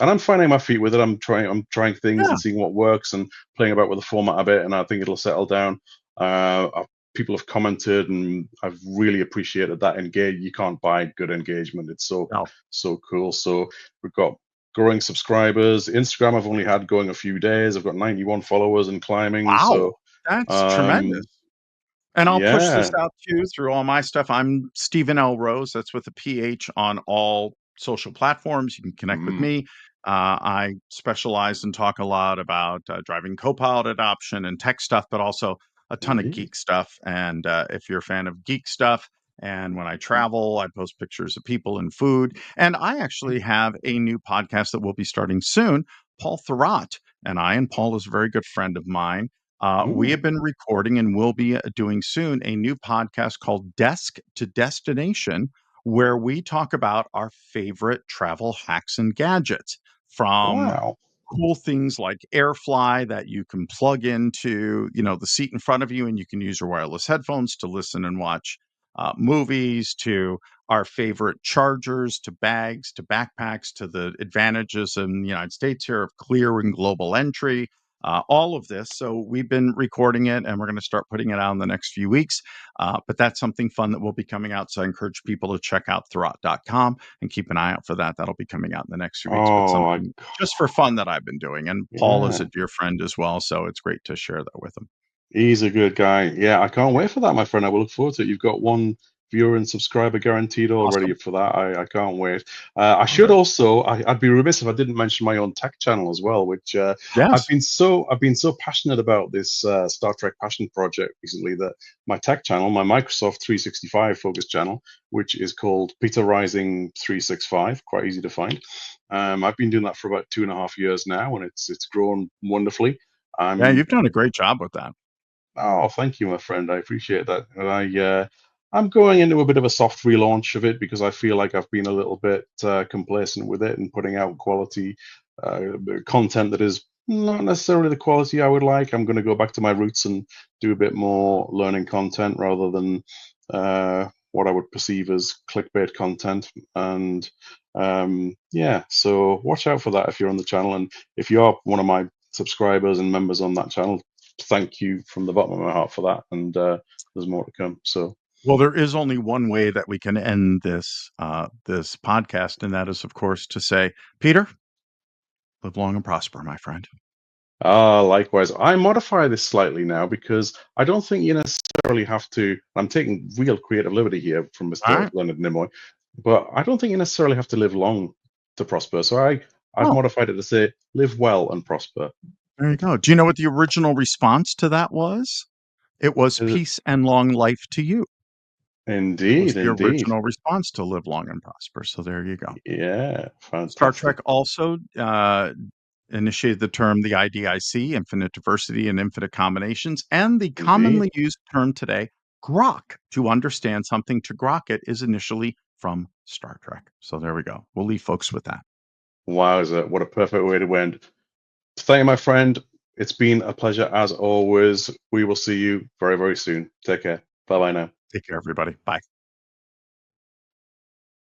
and I'm finding my feet with it. I'm trying things Yeah. and seeing what works and playing about with the format a bit, and I think it'll settle down. People have commented, and I've really appreciated that engage. You can't buy good engagement. It's Oh, so cool. So we've got growing subscribers. Instagram I've only had going a few days. I've got 91 followers and climbing. wow. So That's tremendous. um, And I'll push this yeah. out too through all my stuff. I'm Stephen L. Rose. That's with a PH on all social platforms. You can connect with Mm, me. I specialize and talk a lot about driving Copilot adoption and tech stuff, but also a ton of indeed. geek stuff. And if you're a fan of geek stuff, And when I travel, I post pictures of people and food. And I actually have a new podcast that will be starting soon. Paul Thurrott and Paul is a very good friend of mine. We have Ooh, been recording and will be doing soon a new podcast called Desk to Destination, where we talk about our favorite travel hacks and gadgets, from wow. cool things like AirFly that you can plug into, the seat in front of you, and you can use your wireless headphones to listen and watch movies, to our favorite chargers, to bags, to backpacks, to the advantages in the United States here of clear and global entry. All of this. So we've been recording it, and we're going to start putting it out in the next few weeks. But that's something fun that will be coming out. So I encourage people to check out Thurrott.com and keep an eye out for that. That'll be coming out in the next few weeks. But Oh, something just for fun that I've been doing. And Paul is yeah. a dear friend as well. So it's great to share that with him. He's a good guy. Yeah, I can't wait for that, my friend. I will look forward to it. You've got one viewer and subscriber guaranteed already Awesome. for that. I can't wait. I Oh, should good. also, I'd be remiss if I didn't mention my own tech channel as well, which Yes. I've been so passionate about this Star Trek passion project recently that my tech channel, my Microsoft 365 focus channel, which is called Peter Rising 365, quite easy to find. I've been doing that for about 2.5 years now, and it's grown wonderfully. Yeah, I'm you've done a great job with that. Oh, thank you, my friend. I appreciate that. And I'm going into a bit of a soft relaunch of it because I feel like I've been a little bit complacent with it and putting out quality content that is not necessarily the quality I would like. I'm going to go back to my roots and do a bit more learning content rather than what I would perceive as clickbait content. And yeah, so watch out for that if you're on the channel. And if you are one of my subscribers and members on that channel, thank you from the bottom of my heart for that. And there's more to come. So, Well, there is only one way that we can end this podcast, and that is, of course, to say, Peter, live long and prosper, my friend. likewise, I modify this slightly now because I don't think you necessarily have to. I'm taking real creative liberty here from All Mr. right. Leonard Nimoy, but I don't think you necessarily have to live long to prosper. So I've Oh, modified it to say live well and prosper. there you go. Do you know what the original response to that was? It was Is it- peace and long life to you. Was Indeed, the indeed. original response to live long and prosper. So there you go. Yeah, Star Trek fantastic. also initiated the term the IDIC, infinite diversity and infinite combinations, and the Indeed. commonly used term today, grok. To understand something, to grok it is initially from Star Trek. So there we go. We'll leave folks with that. Wowza, what a perfect way to end. Thank you, my friend. It's been a pleasure as always. We will see you very, very soon. Take care. Bye bye now. Take care, everybody. Bye.